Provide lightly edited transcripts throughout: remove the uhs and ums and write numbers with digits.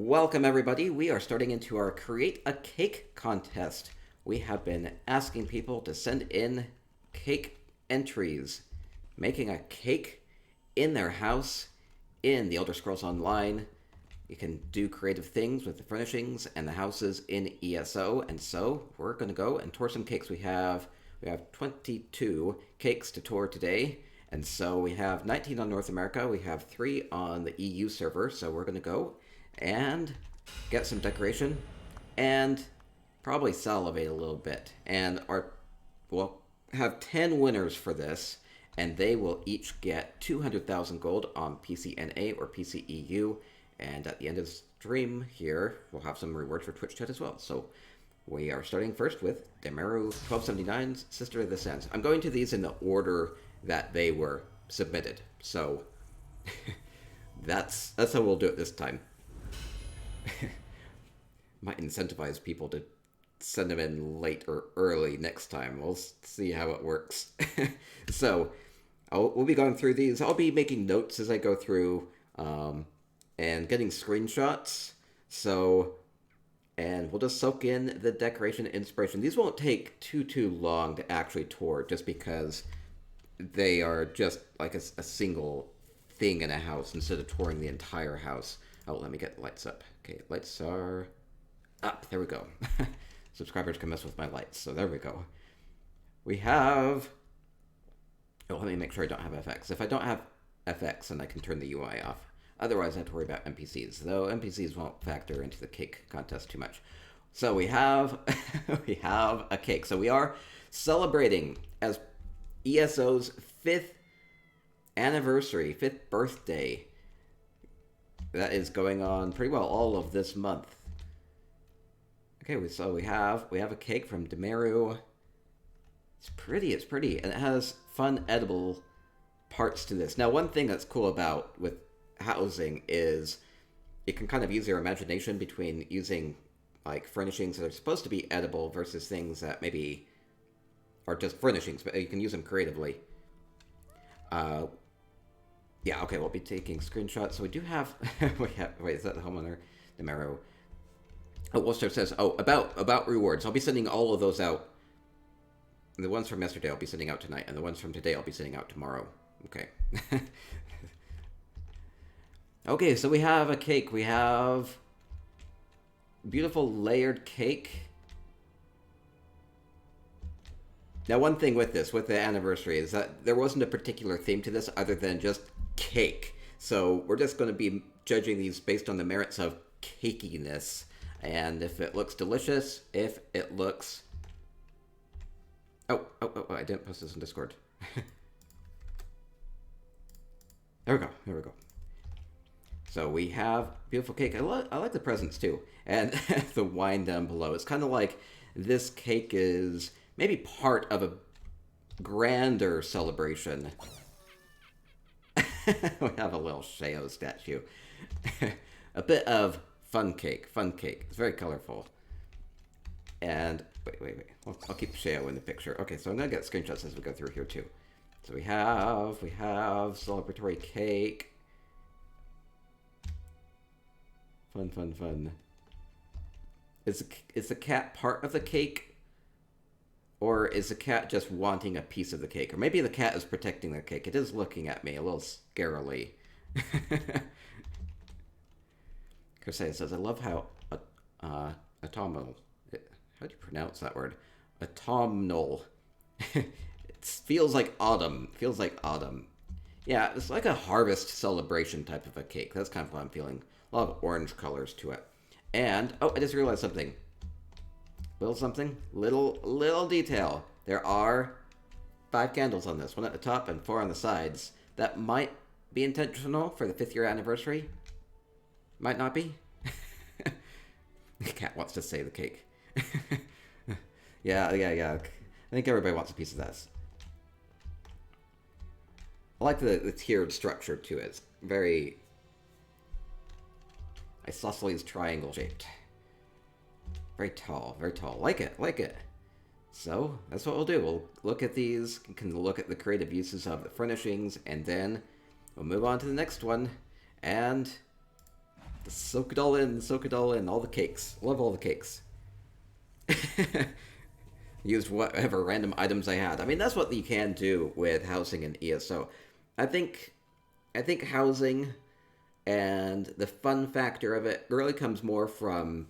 Welcome everybody. We are starting into our Create a Cake contest. We have been asking people to send in cake entries, making a cake in their house in the Elder Scrolls Online. You can do creative things with the furnishings and the houses in ESO, and so we're going to go and tour some cakes. We have 22 cakes to tour today, and so we have 19 on North America. We have 3 on the EU server, so we're going to go and get some decoration and probably salivate a little bit. And we'll have 10 winners for this, and they will each get 200,000 gold on PCNA or PCEU. And at the end of the stream here, we'll have some rewards for Twitch chat as well. So we are starting first with Demaru 1279's Sister of the Sands. I'm going to these in the order that they were submitted. So that's how we'll do it this time. Might incentivize people to send them in late or early next time. We'll see how it works. So we'll be going through these. I'll be making notes as I go through and getting screenshots. So, and we'll just soak in the decoration inspiration. These won't take too long to actually tour, just because they are just like a single thing in a house instead of touring the entire house. Oh, let me get the lights up. Okay, lights are up. There we go. Subscribers can mess with my lights, so there we go. We have... Oh, let me make sure I don't have FX. If I don't have FX, then I can turn the UI off. Otherwise, I have to worry about NPCs, though NPCs won't factor into the cake contest too much. So we have we have a cake. So we are celebrating as ESO's 5th anniversary, 5th birthday. That is going on pretty well all of this month. Okay, so we have a cake from Demaru. It's pretty, and it has fun edible parts to this. Now, one thing that's cool about with housing is you can kind of use your imagination between using like furnishings that are supposed to be edible versus things that maybe are just furnishings, but you can use them creatively. Yeah, okay, we'll be taking screenshots. So we do have, wait, is that the homeowner? Demaru. Oh, Wolster says, oh, about rewards. I'll be sending all of those out. The ones from yesterday I'll be sending out tonight, and the ones from today I'll be sending out tomorrow. Okay. Okay, so we have a cake. We have beautiful layered cake. Now, one thing with this, with the anniversary, is that there wasn't a particular theme to this other than just cake. So we're just going to be judging these based on the merits of cakiness. And if it looks delicious, if it looks... Oh, I didn't post this in Discord. There we go. So we have beautiful cake. I like the presents too. And the wine down below. It's kind of like this cake is maybe part of a grander celebration. We have a little Sheo statue. A bit of fun cake. It's very colorful. And, wait. I'll keep Sheo in the picture. Okay, so I'm going to get screenshots as we go through here too. So we have celebratory cake. Fun. Is the cat part of the cake? Or is the cat just wanting a piece of the cake? Or maybe the cat is protecting the cake. It is looking at me a little scarily. Crusade says, I love how autumnal. How do you pronounce that word? Autumnal. It feels like autumn. Yeah, it's like a harvest celebration type of a cake. That's kind of what I'm feeling. A lot of orange colors to it. And, oh, I just realized something. Little detail. There are 5 candles on this. 1 at the top and 4 on the sides. That might be intentional for the 5th year anniversary. Might not be. The cat wants to say the cake. Yeah. I think everybody wants a piece of this. I like the tiered structure to it. It's very isosceles triangle shaped. Very tall. Like it. So, that's what we'll do. We'll look at these, can look at the creative uses of the furnishings, and then we'll move on to the next one. And Soak it all in, soak it all in. All the cakes. Love all the cakes. Used whatever random items I had. I mean, that's what you can do with housing in ESO. I think, I think housing and the fun factor of it really comes more from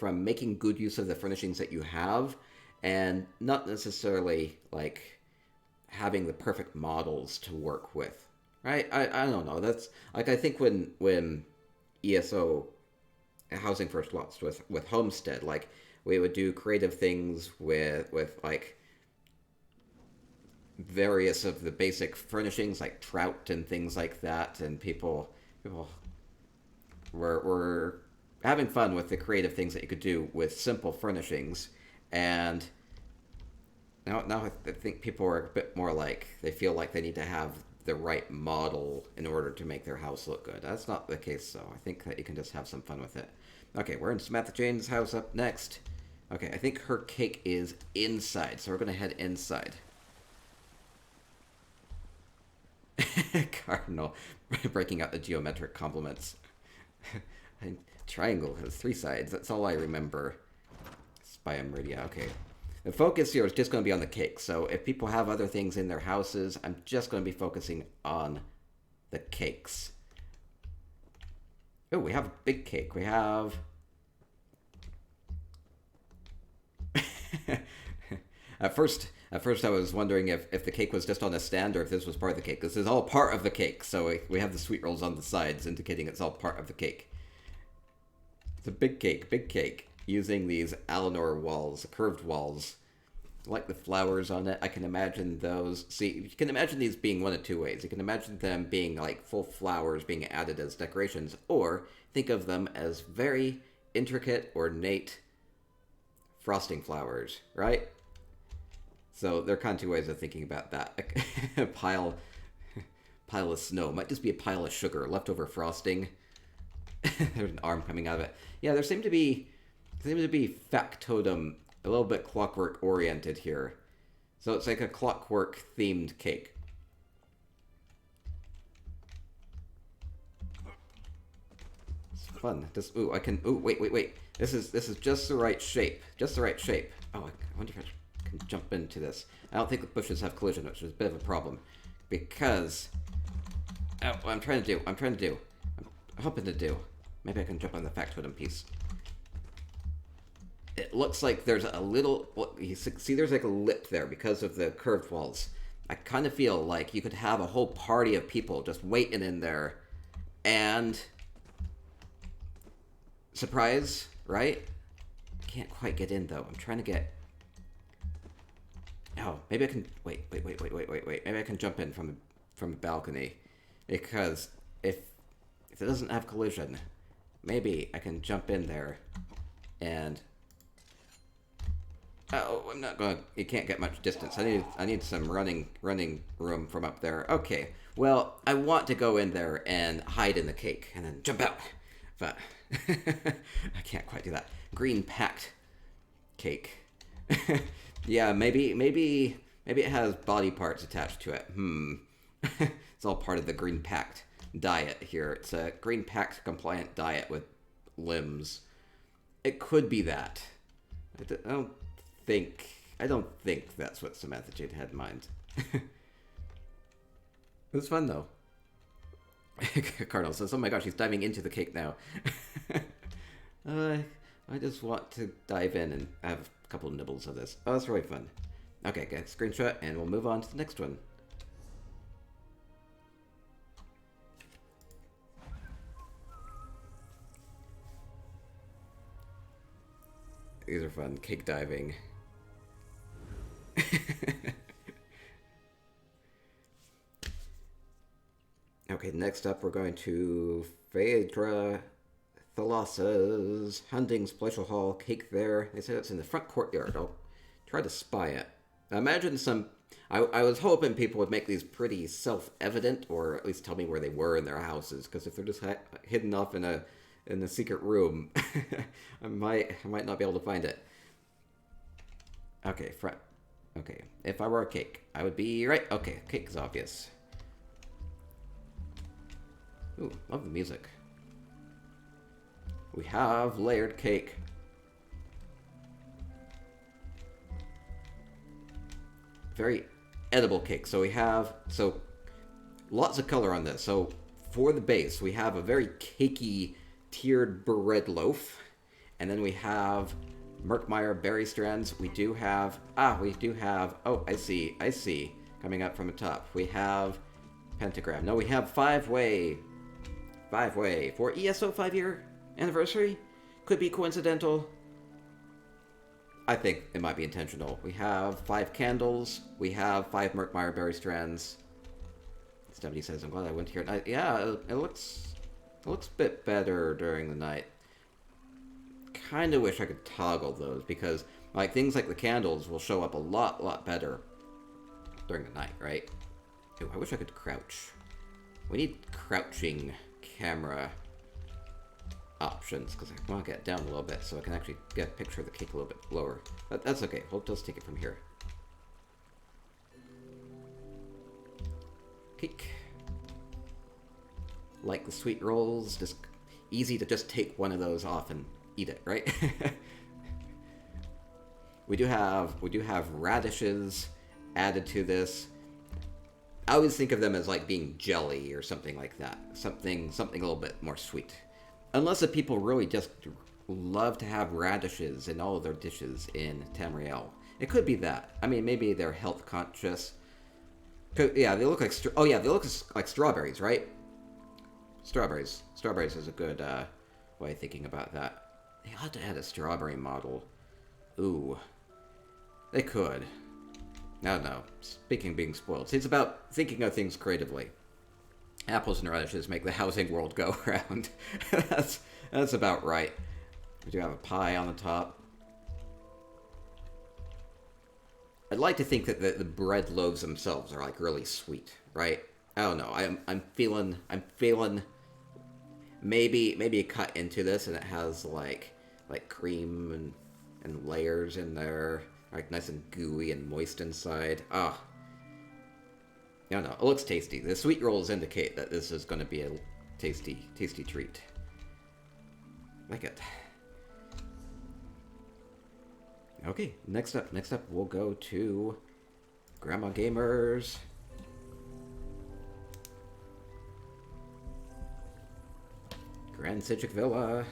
making good use of the furnishings that you have, and not necessarily like having the perfect models to work with. Right? I don't know. That's like I think when ESO housing first launched with Homestead, like we would do creative things with like various of the basic furnishings like trout and things like that, and people were having fun with the creative things that you could do with simple furnishings. And now I think people are a bit more like they feel like they need to have the right model in order to make their house look good. That's not the case, though. I think that you can just have some fun with it. Okay, we're in Samantha Jane's house up next. Okay, I think her cake is inside, so we're going to head inside. Cardinal, breaking out the geometric compliments. Triangle has 3 sides, that's all I remember. Spy Meridia, okay. The focus here is just going to be on the cake, so if people have other things in their houses, I'm just going to be focusing on the cakes. Oh, we have a big cake. We have... At first I was wondering if the cake was just on a stand or if this was part of the cake. This is all part of the cake, so we have the sweet rolls on the sides indicating it's all part of the cake. It's a big cake, using these Alinor walls, curved walls. I like the flowers on it. I can imagine those. See, you can imagine these being one of 2 ways. You can imagine them being like full flowers being added as decorations, or think of them as very intricate, ornate frosting flowers, right? So there are kind of 2 ways of thinking about that. A pile of snow might just be a pile of sugar, leftover frosting. There's an arm coming out of it. Yeah, there seemed to be factotum, a little bit clockwork oriented here. So it's like a clockwork themed cake. It's fun. Just I can wait. This is just the right shape. Just the right shape. Oh, I wonder if I can jump into this. I don't think the bushes have collision, which is a bit of a problem. Because what I'm hoping to do. Maybe I can jump on the factotum piece. It looks like there's a little... You see there's like a lip there because of the curved walls. I kind of feel like you could have a whole party of people just waiting in there and... Surprise, right? Can't quite get in, though. I'm trying to get... Oh, maybe I can... Wait. Maybe I can jump in from a balcony. Because if it doesn't have collision... Maybe I can jump in there and... Oh, I'm not going to... You can't get much distance. I need some running room from up there. Okay, well, I want to go in there and hide in the cake and then jump out. But I can't quite do that. Green packed cake. Yeah, maybe it has body parts attached to it. It's all part of the green packed diet here. It's a green pact compliant diet with limbs. It could be that. I don't think that's what Samantha Jane had in mind. It was fun though. Cardinal says, "Oh my gosh, he's diving into the cake now." I just want to dive in and have a couple of nibbles of this. Oh, that's really fun. Okay, get a screenshot and we'll move on to the next one. These are fun. Cake diving. Okay, next up we're going to Phaedra Thalassa's Hunting's Palatial Hall. Cake there. They say it's in the front courtyard. I'll try to spy it. I imagine some... I was hoping people would make these pretty self-evident, or at least tell me where they were in their houses, because if they're just hidden off in a secret room, I might not be able to find it. Okay, front. Okay, if I were a cake, I would be right. Okay, cake is obvious. Ooh, love the music. We have layered cake. Very edible cake. So we have lots of color on this. So for the base, we have a very cakey tiered bread loaf, and then we have Merkmeyer berry strands. We do have oh, I see coming up from the top. We have pentagram. No, we have five-way for ESO 5-year anniversary. Could be coincidental. I think it might be intentional. We have 5 candles. We have 5 Merkmeyer berry strands. Stephanie says, "I'm glad I went here at night." Yeah, it looks a bit better during the night. Kind of wish I could toggle those because like things like the candles will show up a lot better during the night, right? Ooh, I wish I could crouch. We need crouching camera options because I want to get down a little bit so I can actually get a picture of the cake a little bit lower. But that's okay. We'll just take it from here. Cake. Like the sweet rolls, just easy to just take one of those off and eat it, right? we do have radishes added to this. I always think of them as like being jelly or something like that. Something a little bit more sweet. Unless the people really just love to have radishes in all of their dishes in Tamriel. It could be that. I mean, maybe they're health conscious. Yeah, they look like they look like strawberries, right? Strawberries is a good way of thinking about that. They ought to add a strawberry model. Ooh, they could. I don't know. Speaking of being spoiled, see, it's about thinking of things creatively. Apples and radishes make the housing world go round. that's about right. We do have a pie on the top. I'd like to think that the bread loaves themselves are like really sweet, right? I don't know. I'm feeling maybe you cut into this and it has like cream and layers in there, like nice and gooey and moist inside. Ah. I don't know. It looks tasty. The sweet rolls indicate that this is going to be a tasty treat. Like it. Okay, next up we'll go to Grandma Gamer's Grand Citric Villa.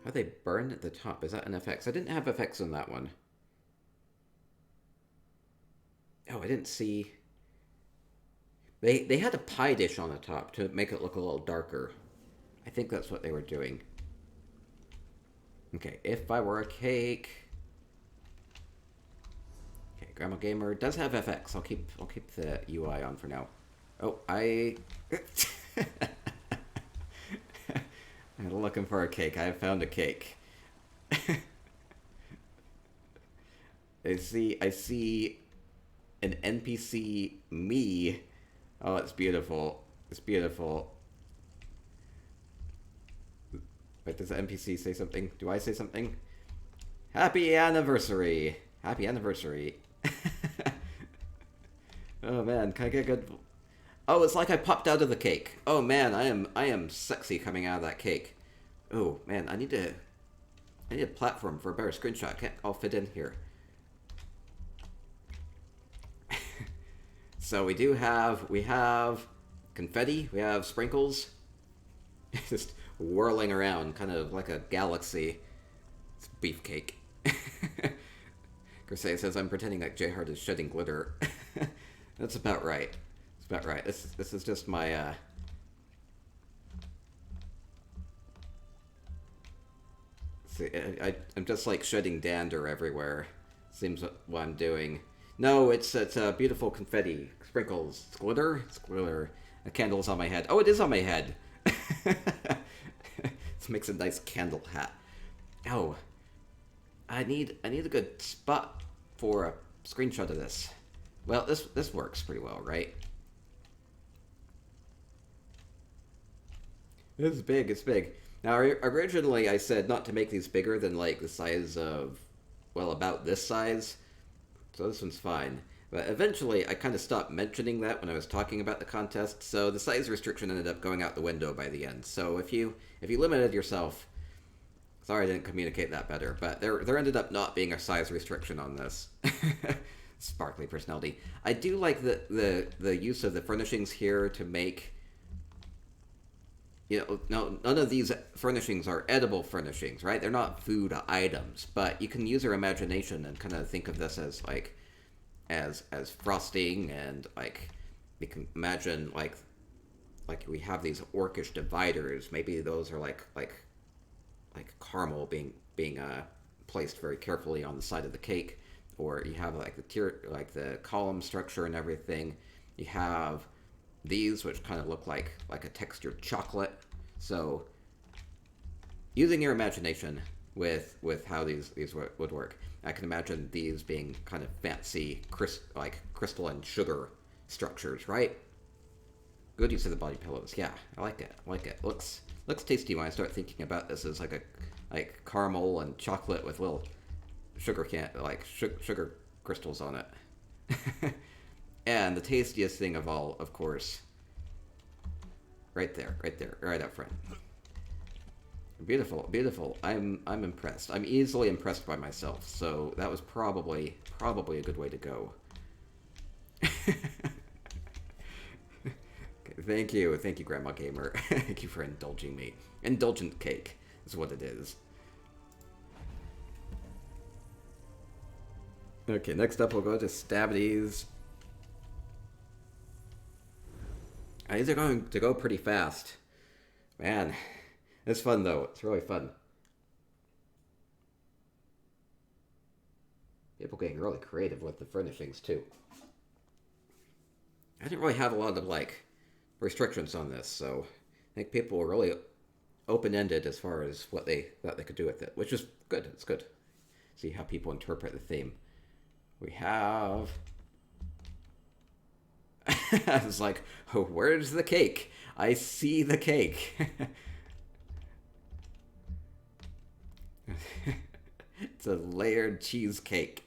How they burn at the top? Is that an FX? I didn't have FX on that one. Oh, I didn't see. They had a pie dish on the top to make it look a little darker. I think that's what they were doing. Okay, if I were a cake. Okay, Grandma Gamer does have FX. I'll keep the UI on for now. Oh, I'm looking for a cake. I found a cake. I see an NPC me. Oh, it's beautiful. It's beautiful. Wait, does the NPC say something? Do I say something? Happy anniversary! Happy anniversary. Oh man, can I get a good... Oh, it's like I popped out of the cake. Oh man, I am sexy coming out of that cake. Oh man, I need a platform for a better screenshot. I can't all fit in here. So we have confetti, we have sprinkles, just whirling around, kind of like a galaxy. It's beefcake. Grisay says, I'm pretending like J-Hart is shedding glitter. That's about right. That's about right. This is just my, see, I'm just like shedding dander everywhere. Seems what I'm doing. No, it's beautiful confetti. Sprinkles. It's glitter? It's glitter. A candle's on my head. Oh, it is on my head. This makes a nice candle hat. Oh. I need a good spot for a screenshot of this. Well, this works pretty well, right? It's big, it's big. Now, originally I said not to make these bigger than, like, the size of, well, about this size. So this one's fine. But eventually, I kind of stopped mentioning that when I was talking about the contest, so the size restriction ended up going out the window by the end. So if you limited yourself, sorry I didn't communicate that better, but there ended up not being a size restriction on this. Sparkly personality. I do like the use of the furnishings here to make, no, none of these furnishings are edible furnishings, right? They're not food items, but you can use your imagination and kind of think of this as like as frosting, and like you can imagine like we have these orcish dividers. Maybe those are like caramel being placed very carefully on the side of the cake, or you have like the tier, like the column structure and everything. You have these which kind of look like a textured chocolate. So using your imagination with how these would work, I can imagine these being kind of fancy like crystalline sugar structures, right? Good use of the body pillows. Yeah, I like it. I like it. Looks tasty when I start thinking about this as like caramel and chocolate with little sugar crystals on it. And the tastiest thing of all, of course, right there, right up front. Beautiful, beautiful. I'm impressed. I'm easily impressed by myself. So that was probably a good way to go. Thank you, Grandma Gamer. Thank you for indulging me. Indulgent cake is what it is. Okay, next up we'll go to Stabbities. These are going to go pretty fast. Man, it's fun though. It's really fun. People getting really creative with the furnishings too. I didn't really have a lot of like restrictions on this, so I think people were really open-ended as far as what they thought they could do with it, which is good. It's good. See how people interpret the theme. We have... I was like, oh, where's the cake? I see the cake. It's a layered cheesecake.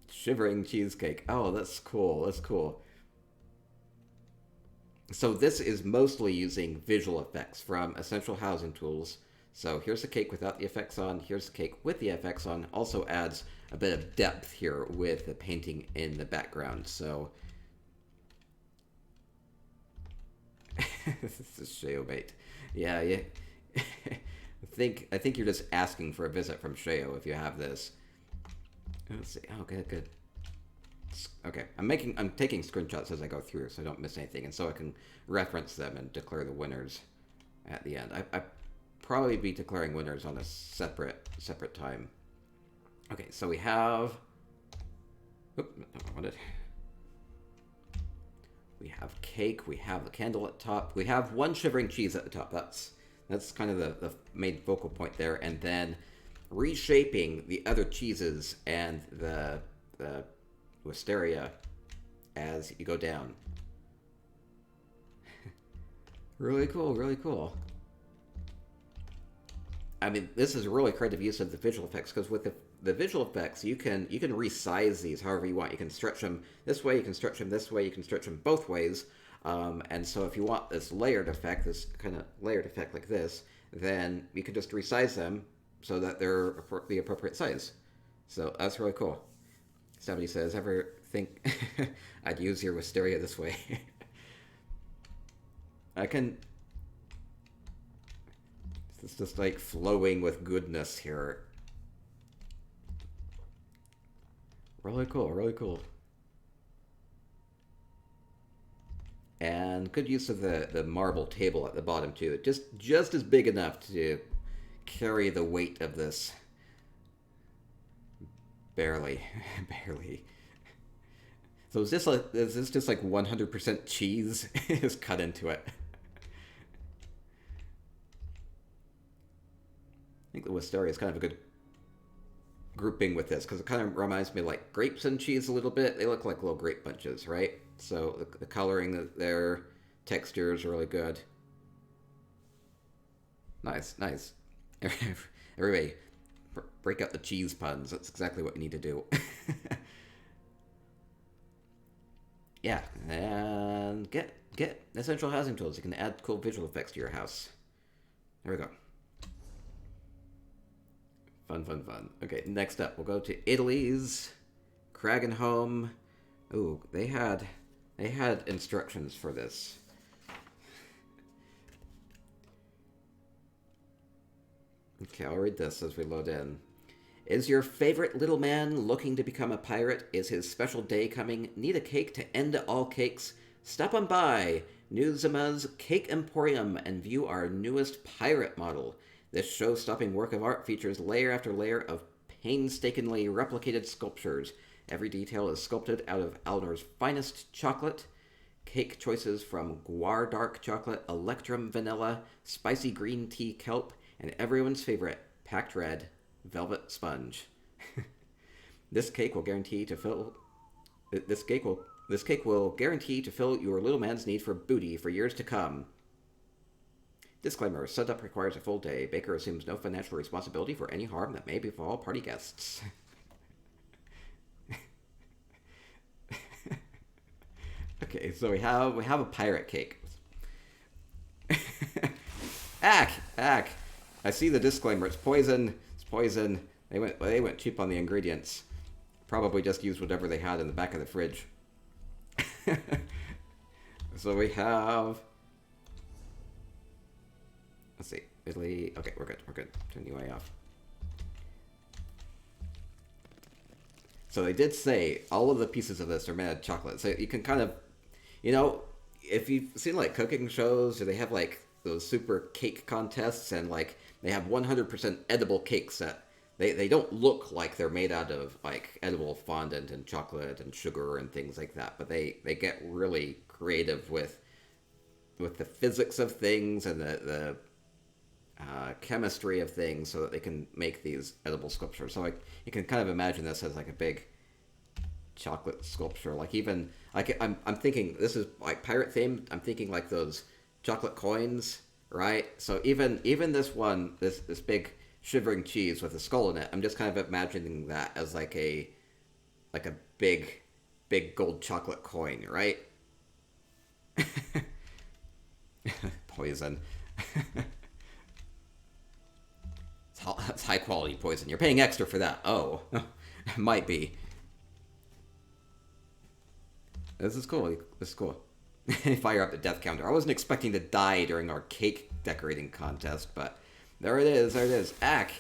Shivering cheesecake. Oh, that's cool. That's cool. So this is mostly using visual effects from Essential Housing Tools. So here's the cake without the effects on. Here's the cake with the effects on. Also adds a bit of depth here with the painting in the background. So this is Sheo bait. Yeah, yeah. I think you're just asking for a visit from Sheo if you have this. Let's see. Oh, good. Okay, I'm taking screenshots as I go through, so I don't miss anything, and so I can reference them and declare the winners at the end. I probably be declaring winners on a separate time. Okay, so we have. Oop, no, I wanted. We have cake. We have the candle at top. We have one shivering cheese at the top. That's kind of the main focal point there, and then reshaping the other cheeses and the wisteria as you go down. Really cool, really cool. I mean, this is a really creative use of the visual effects, because with the visual effects, you can resize these however you want. You can stretch them this way, you can stretch them this way, you can stretch them both ways. And so if you want this layered effect, this kind of layered effect like this, then you can just resize them so that they're the appropriate size. So that's really cool. Somebody says, ever think I'd use your wisteria this way? I can... It's just like flowing with goodness here. Really cool, really cool. And good use of the marble table at the bottom too. Just as big enough to carry the weight of this. Barely. So is this just like 100% cheese is cut into it? I think the wisteria is kind of a good grouping with this, because it kind of reminds me of like grapes and cheese a little bit. They look like little grape bunches, right? So the coloring, their texture is really good. Nice. Everybody, break out the cheese puns. That's exactly what you need to do. Yeah, and get essential housing tools. You can add cool visual effects to your house. There we go. Fun, fun, fun. Okay, next up, we'll go to Italy's Kragenhome. Ooh, they had instructions for this. Okay, I'll read this as we load in. Is your favorite little man looking to become a pirate? Is his special day coming? Need a cake to end all cakes? Stop on by Newsama's Cake Emporium and view our newest pirate model. This show-stopping work of art features layer after layer of painstakingly replicated sculptures. Every detail is sculpted out of Alnor's finest chocolate. Cake choices from Guar dark chocolate, Electrum vanilla, spicy green tea kelp, and everyone's favorite, packed red, velvet sponge. This cake will guarantee to fill this cake will guarantee to fill your little man's need for booty for years to come. Disclaimer: setup requires a full day. Baker assumes no financial responsibility for any harm that may befall party guests. Okay, so we have a pirate cake. Ack! I see the disclaimer. It's poison. It's poison. They went cheap on the ingredients. Probably just used whatever they had in the back of the fridge. So we have. Let's see. Italy. Okay, we're good. Turn the UI off. So they did say all of the pieces of this are made of chocolate. So you can kind of, if you've seen like cooking shows, or they have like those super cake contests, and like they have 100% edible cakes that they don't look like they're made out of like edible fondant and chocolate and sugar and things like that, but they get really creative with the physics of things and the chemistry of things, so that they can make these edible sculptures. So like you can kind of imagine this as like a big chocolate sculpture. Like even like I'm thinking this is like pirate themed. I'm thinking like those chocolate coins, right? So even this one, this big shivering cheese with a skull in it, I'm just kind of imagining that as like a big gold chocolate coin, right? Poison. It's high quality poison. You're paying extra for that. Oh, might be. This is cool. Fire up the death counter. I wasn't expecting to die during our cake decorating contest, but there it is. Ack.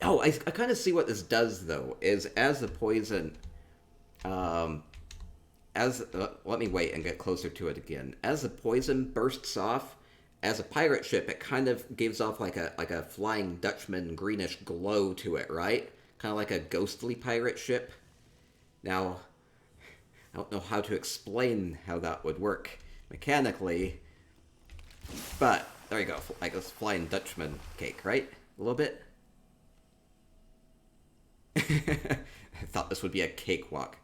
Oh, I kind of see what this does though. Is as the poison, let me wait and get closer to it again. As the poison bursts off, as a pirate ship, it kind of gives off like a Flying Dutchman greenish glow to it, right? Kind of like a ghostly pirate ship. Now, I don't know how to explain how that would work mechanically, but there you go, like this Flying Dutchman cake, right? A little bit. I thought this would be a cakewalk.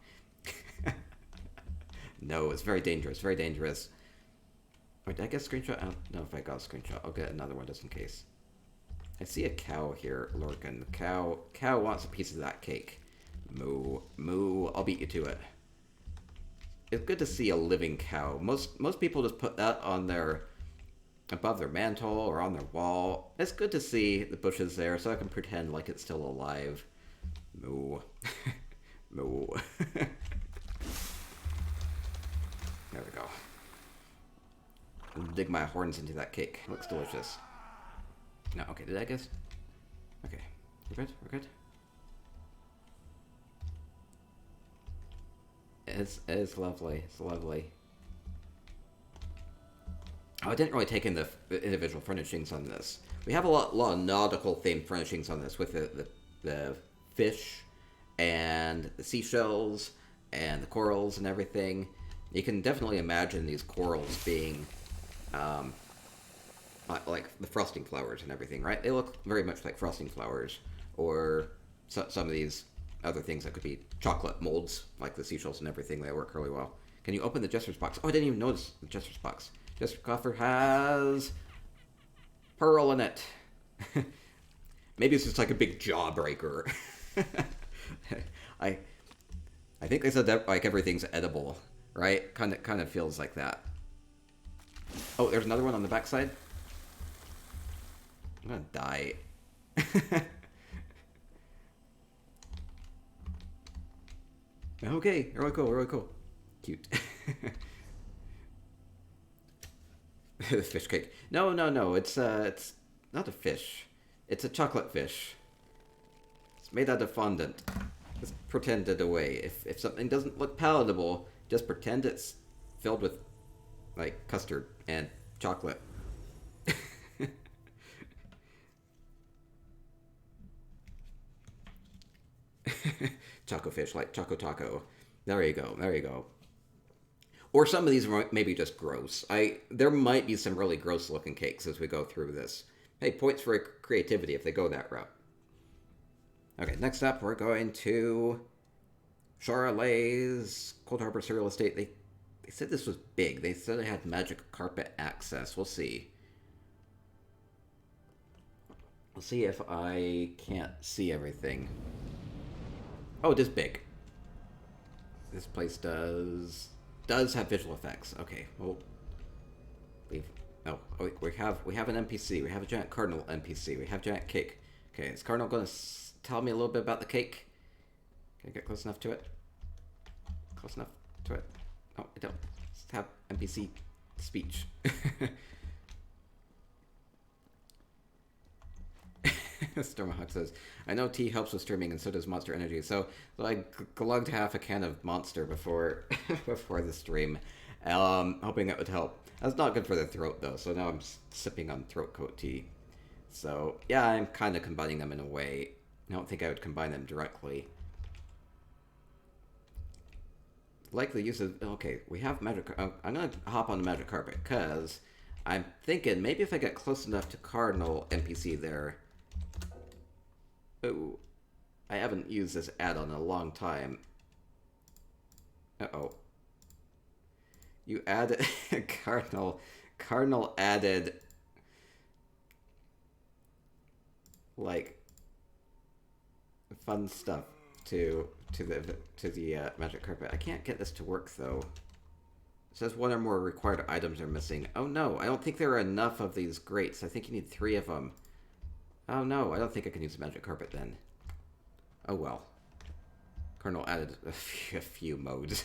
No, it's very dangerous, very dangerous. Wait, did I get a screenshot? I don't know if I got a screenshot. I'll get another one just in case. I see a cow here lurking. The cow wants a piece of that cake. Moo, moo, I'll beat you to it. It's good to see a living cow. Most people just put that on above their mantle or on their wall. It's good to see the bushes there so I can pretend like it's still alive. Moo. Moo. There we go. Dig my horns into that cake. Looks delicious. No, okay, did I guess? Okay. We're good? It's lovely. It's lovely. Oh, I didn't really take in the individual furnishings on this. We have a lot of nautical themed furnishings on this, with the fish and the seashells and the corals and everything. You can definitely imagine these corals being like the frosting flowers and everything, right? They look very much like frosting flowers, or some of these other things that could be chocolate molds, like the seashells and everything. They work really well. Can you open the Jester's box? Oh, I didn't even notice the Jester's box. Jester's coffer has pearl in it. Maybe it's just like a big jawbreaker. I think they said that like everything's edible, right? Kind of feels like that. Oh, there's another one on the backside. I'm gonna die. Okay, really cool, really cool. Cute. The fish cake. No, no, no. It's not a fish. It's a chocolate fish. It's made out of fondant. Just pretend it away. If something doesn't look palatable, just pretend it's filled with like custard and chocolate. Choco fish, like Choco Taco. There you go. There you go. Or some of these are maybe just gross. There might be some really gross looking cakes as we go through this. Hey, points for creativity if they go that route. Okay, next up we're going to Charolais Cold Harbor Cereal Estate. They said this was big. They said it had magic carpet access. We'll see. We'll see if I can't see everything. Oh, it is big. This place does have visual effects. Okay, well, we have an NPC. We have a giant cardinal NPC. We have giant cake. Okay, is Cardinal going to tell me a little bit about the cake? Can I get close enough to it? Close enough to it? No, I don't. Just have NPC speech. Stormhawk says, I know tea helps with streaming and so does Monster Energy. So I glugged half a can of Monster before before the stream, hoping that would help. That's not good for the throat though, so now I'm sipping on throat coat tea. So yeah, I'm kind of combining them in a way. I don't think I would combine them directly. Likely use of... Okay, we have magic... I'm going to hop on the magic carpet, because I'm thinking maybe if I get close enough to Cardinal NPC there... Oh, I haven't used this add-on in a long time. Uh-oh. You added... Cardinal added... like... fun stuff to the magic carpet. I can't get this to work though. It says one or more required items are missing. Oh no, I don't think there are enough of these grates. I think you need 3 of them. Oh no, I don't think I can use the magic carpet then. Oh well. Cardinal added a few modes.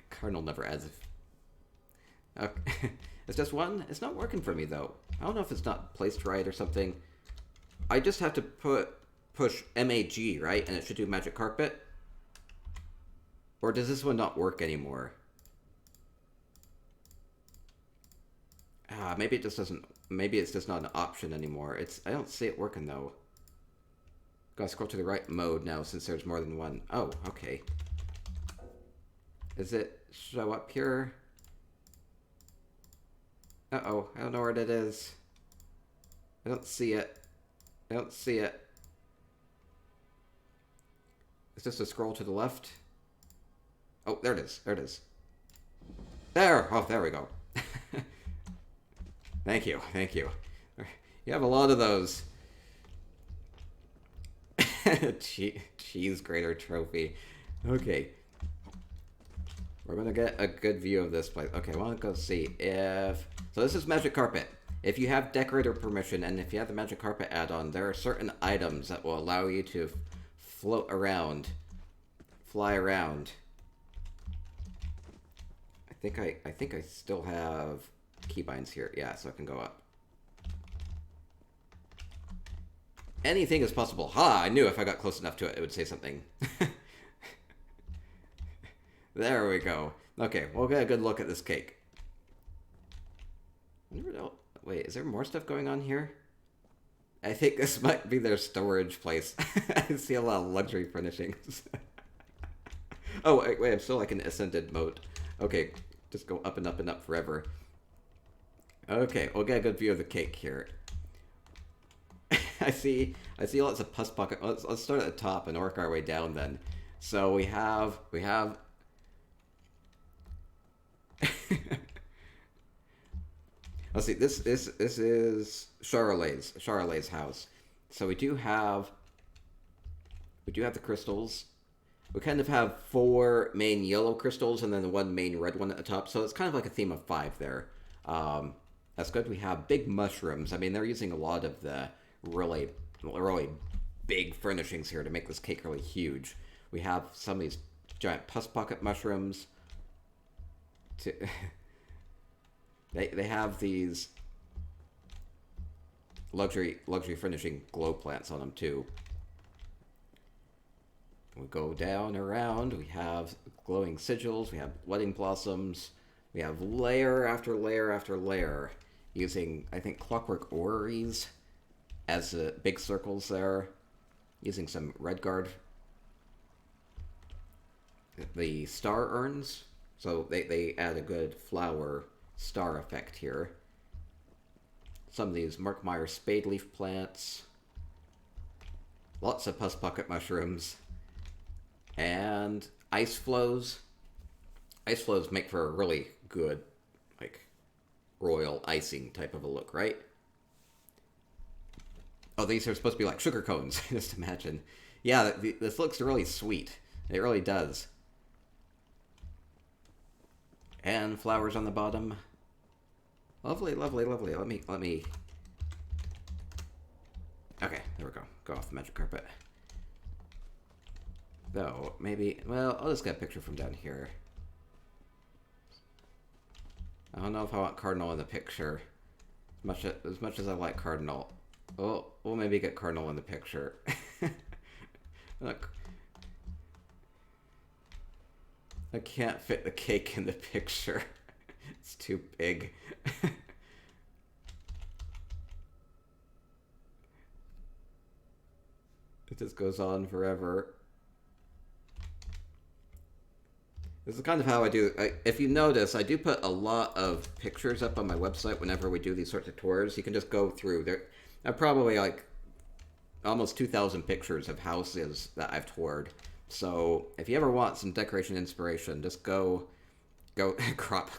Cardinal never adds okay. It's just one? It's not working for me though. I don't know if it's not placed right or something. I just have to push MAG, right? And it should do magic carpet? Or does this one not work anymore? Maybe it just doesn't... Maybe it's just not an option anymore. I don't see it working, though. Gotta scroll to the right mode now, since there's more than one. Oh, okay. Does it show up here? Uh-oh, I don't know where it is. I don't see it. I don't see it. Is this a scroll to the left? Oh, there it is. There it is. There! Oh, there we go. Thank you. Thank you. You have a lot of those. Cheese grater trophy. Okay. We're going to get a good view of this place. Okay, I want to go see if... So this is magic carpet. If you have decorator permission and if you have the magic carpet add-on, there are certain items that will allow you to float around, fly around. I think I still have keybinds here. Yeah, so I can go up. Anything is possible. Ha! I knew if I got close enough to it, it would say something. There we go. Okay, we'll get a good look at this cake. Wait, is there more stuff going on here? I think this might be their storage place. I see a lot of luxury furnishings. Oh, wait, I'm still like in ascended mode. Okay, just go up and up and up forever. Okay, we'll get a good view of the cake here. I see lots of pus pocket. Let's start at the top and work our way down then. So we have let's see, this is Charolais' house. So we do have the crystals. we kind of have 4 main yellow crystals and then the 1 main red one at the top. So it's kind of like a theme of 5 there. That's good. We have big mushrooms. I mean, they're using a lot of the really, really big furnishings here to make this cake really huge. We have some of these giant pus pocket mushrooms. They have these luxury furnishing glow plants on them too. We go down around. We have glowing sigils. We have wedding blossoms. We have layer after layer after layer, using, I think, clockwork orreries as big circles there, using some red guard. The star urns, so they add a good flower star effect here. Some of these Mark Meyer spade leaf plants. Lots of pus pocket mushrooms. And ice flows. Ice flows make for a really good, like, royal icing type of a look, right? Oh, these are supposed to be like sugar cones, just imagine. Yeah, this looks really sweet. It really does. And flowers on the bottom. Lovely, lovely, lovely. Let me... Okay, there we go. Go off the magic carpet. Though, maybe... Well, I'll just get a picture from down here. I don't know if I want Cardinal in the picture. As much as I like Cardinal. Well, we'll maybe get Cardinal in the picture. Look. I can't fit the cake in the picture. It's too big. It just goes on forever. This is kind of how I do. If you notice, I do put a lot of pictures up on my website whenever we do these sorts of tours. You can just go through. There are probably like almost 2,000 pictures of houses that I've toured. So if you ever want some decoration inspiration, just go crop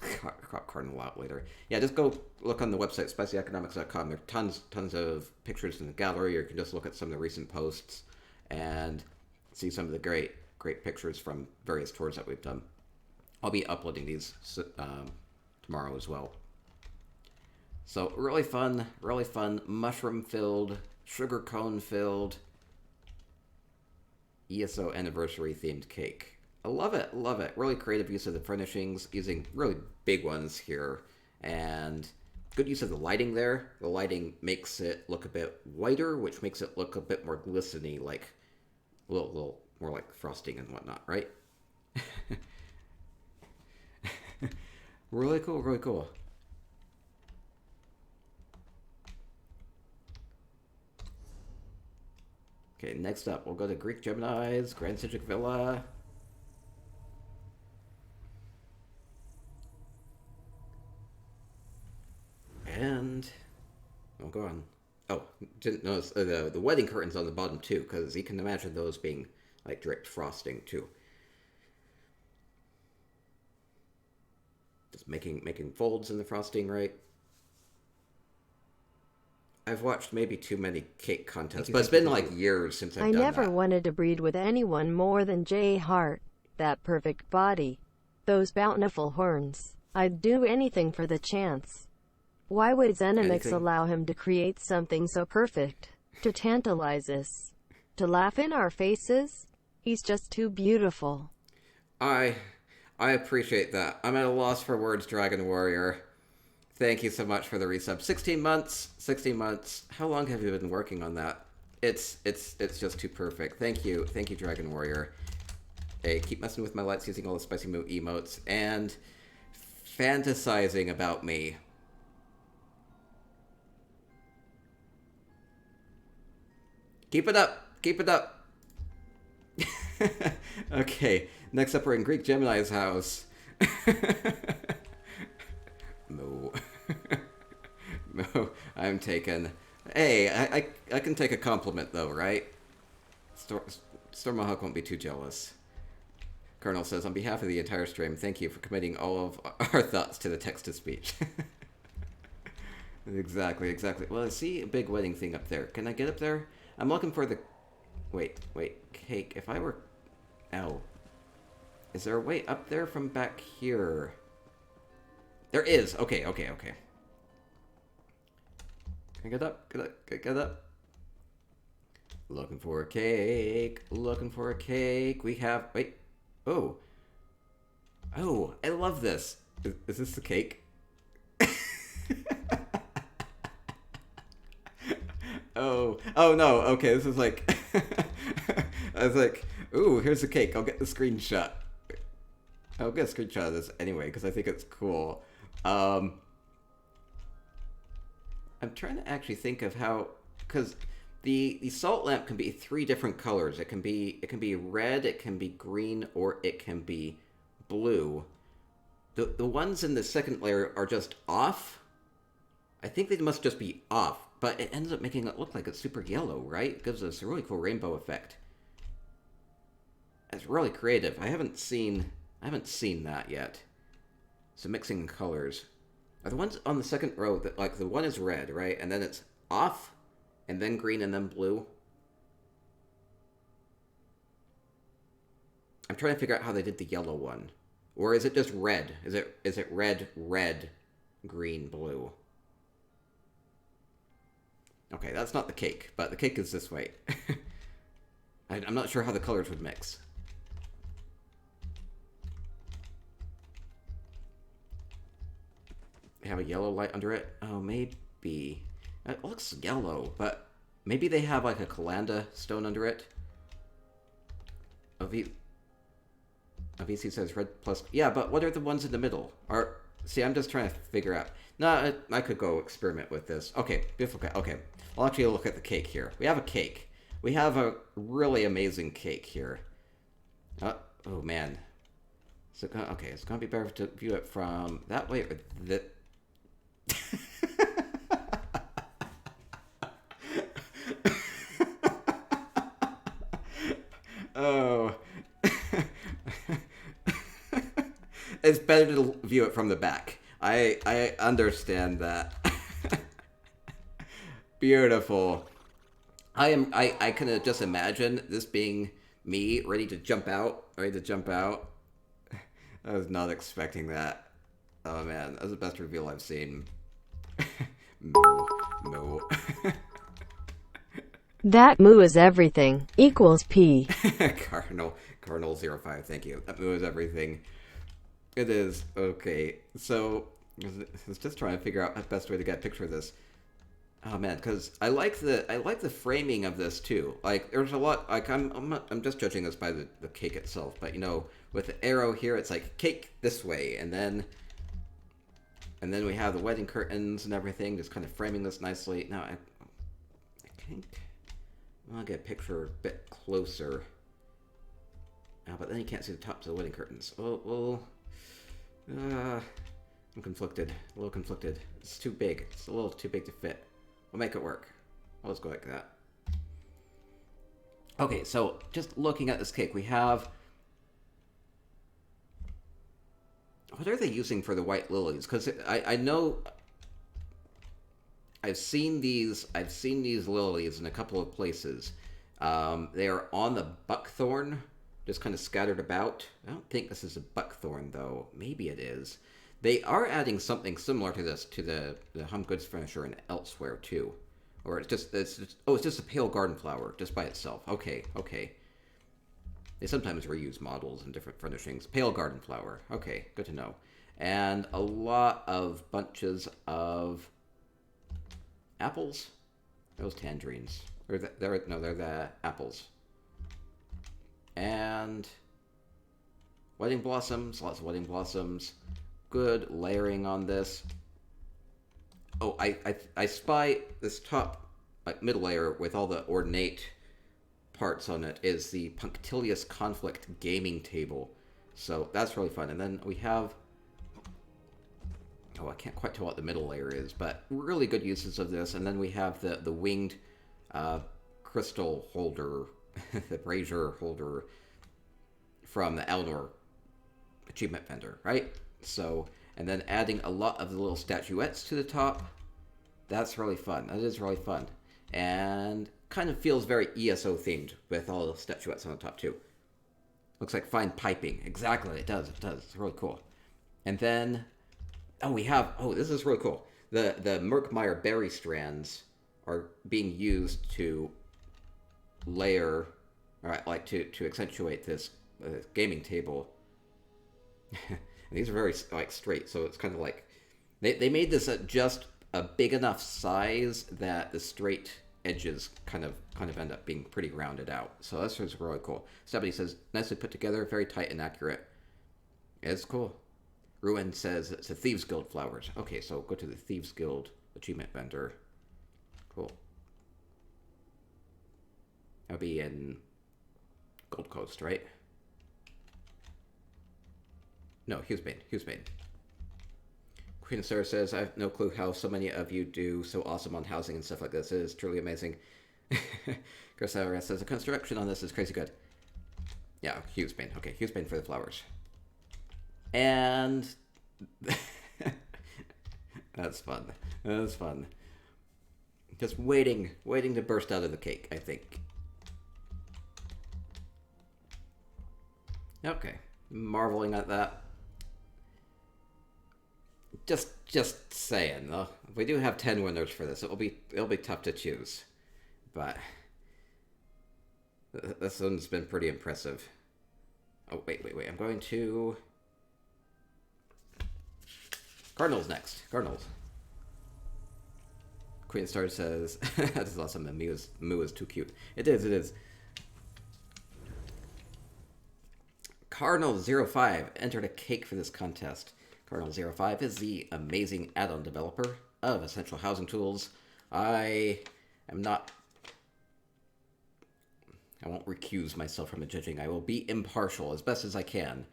Cardinal out later. Yeah, just go look on the website, spicyeconomics.com. There are tons of pictures in the gallery, or you can just look at some of the recent posts and see some of the great pictures from various tours that we've done. I'll be uploading these tomorrow as well. So really fun, mushroom-filled, sugar cone-filled, ESO anniversary-themed cake. I love it, love it. Really creative use of the furnishings, using really big ones here, and good use of the lighting there. The lighting makes it look a bit whiter, which makes it look a bit more glistening, like a little more like frosting and whatnot, right? Really cool, really cool. Okay, next up, we'll go to Greek Gemini's Grand Citric Villa. And we'll go on. Oh, didn't notice the wedding curtains on the bottom too, because you can imagine those being like draped frosting too. Just making folds in the frosting, right? I've watched maybe too many cake contests, but it's been like years since I've done that. I never wanted to breed with anyone more than Jay Hart. That perfect body. Those bountiful horns. I'd do anything for the chance. Why would Xenomix allow him to create something so perfect? To tantalize us? To laugh in our faces? He's just too beautiful. I appreciate that. I'm at a loss for words, Dragon Warrior. Thank you so much for the resub. 16 months. 16 months. How long have you been working on that? It's just too perfect. Thank you, Dragon Warrior. Hey, keep messing with my lights using all the spicy moo emotes and fantasizing about me. Keep it up. Keep it up. Okay, next up we're in Greek Gemini's house. No. No, I'm taken. Hey, I can take a compliment though, right? Stormahawk won't be too jealous. Colonel says, on behalf of the entire stream, thank you for committing all of our thoughts to the text-to-speech. Exactly. Well, I see a big wedding thing up there. Can I get up there? I'm looking for the... Wait, cake. If I were... Ow. Is there a way up there from back here? There is. Okay, okay, okay. Can I get up? Get up. Looking for a cake. Looking for a cake. We have... Wait. Oh. Oh, I love this. Is this the cake? Oh. Oh, no. Okay, this is like... I was like, ooh, here's the cake. I'll get the screenshot. I'll get a screenshot of this anyway, because I think it's cool. I'm trying to actually think of how... Because... The salt lamp can be 3 different colors. It can be red, it can be green, or it can be blue. The ones in the second layer are just off. I think they must just be off, but it ends up making it look like it's super yellow, right? It gives us a really cool rainbow effect. It's really creative. I haven't seen that yet. So mixing colors. Are the ones on the second row that, like, the one is red, right? And then it's off, and then green, and then blue? I'm trying to figure out how they did the yellow one. Or is it just red? Is it red, red, green, blue? Okay, that's not the cake, but the cake is this way. I'm not sure how the colors would mix. They have a yellow light under it? Oh, maybe. It looks yellow, but maybe they have like a Kalanda stone under it. VC says red plus... Yeah, but what are the ones in the middle? See, I'm just trying to figure out. No, I could go experiment with this. Okay, beautiful. Okay, I'll actually look at the cake here. We have a cake. We have a really amazing cake here. Oh, man. So, okay, it's going to be better to view it from that way or that... Oh. It's better to view it from the back. I understand that. Beautiful. I can just imagine this being me ready to jump out. I was not expecting that. Oh man, that was the best reveal I've seen. Moo. That moo is everything. Equals P. Cardinal05, thank you. That moo is everything. It is. Okay, so I was just trying to figure out the best way to get a picture of this. Oh man, because I like the framing of this too. Like there's a lot. Like I'm just judging this by the cake itself, but you know, with the arrow here, it's like cake this way, and then we have the wedding curtains and everything, just kind of framing this nicely. Now I think I'll get a picture a bit closer. But then you can't see the tops of the wedding curtains. Well. I'm conflicted. A little conflicted. It's too big. It's a little too big to fit. We'll make it work. I'll just go like that. Okay, so just looking at this cake, we have... What are they using for the white lilies? Because I know... I've seen these lilies in a couple of places. They are on the buckthorn, just kind of scattered about. I don't think this is a buckthorn, though. Maybe it is. They are adding something similar to this to the home goods furniture and elsewhere too, or it's just a pale garden flower just by itself. Okay. They sometimes reuse models and different furnishings. Pale garden flower. Okay, good to know. And a lot of bunches of apples. Those tangerines. They're the apples. And wedding blossoms. Lots of wedding blossoms. Good layering on this. Oh, I spy this top, like, middle layer with all the ornate parts on it is the Punctilious Conflict gaming table. So that's really fun. And then we have... Oh, I can't quite tell what the middle layer is, but really good uses of this. And then we have the winged crystal holder, the brazier holder from the Eleanor achievement vendor, right? So, and then adding a lot of the little statuettes to the top. That's really fun. That is really fun. And kind of feels very ESO themed with all the statuettes on the top too. Looks like fine piping. Exactly, it does. It does. It's really cool. And then, oh, we have. Oh, this is really cool. The Merkmeyer berry strands are being used to layer, all right, like to accentuate this gaming table. And these are very like straight, so it's kind of like they made this at just a big enough size that the straight edges kind of end up being pretty rounded out. So that's just really cool. Somebody says nicely put together, very tight and accurate. It's cool. Ruin says it's a Thieves Guild flowers. Okay, so go to the Thieves Guild achievement vendor. Cool. That'll be in Gold Coast, right? No, Hughesbane. Queen Sarah says, I have no clue how so many of you do so awesome on housing and stuff like this. It is truly amazing. Chris Sarah says, the construction on this is crazy good. Yeah, Hughesbane. Okay, Hughesbane for the flowers. And that's fun. That's fun. Just waiting to burst out of the cake, I think. Okay, marveling at that. Just saying, though. We do have 10 winners for this. It'll be tough to choose, but this one's been pretty impressive. Oh wait! I'm going to Cardinals next. Cardinals. Queen Star says that is awesome. And Moo is too cute. It is. Cardinal05 entered a cake for this contest. Cardinal05 is the amazing add-on developer of Essential Housing Tools. I won't recuse myself from the judging. I will be impartial as best as I can.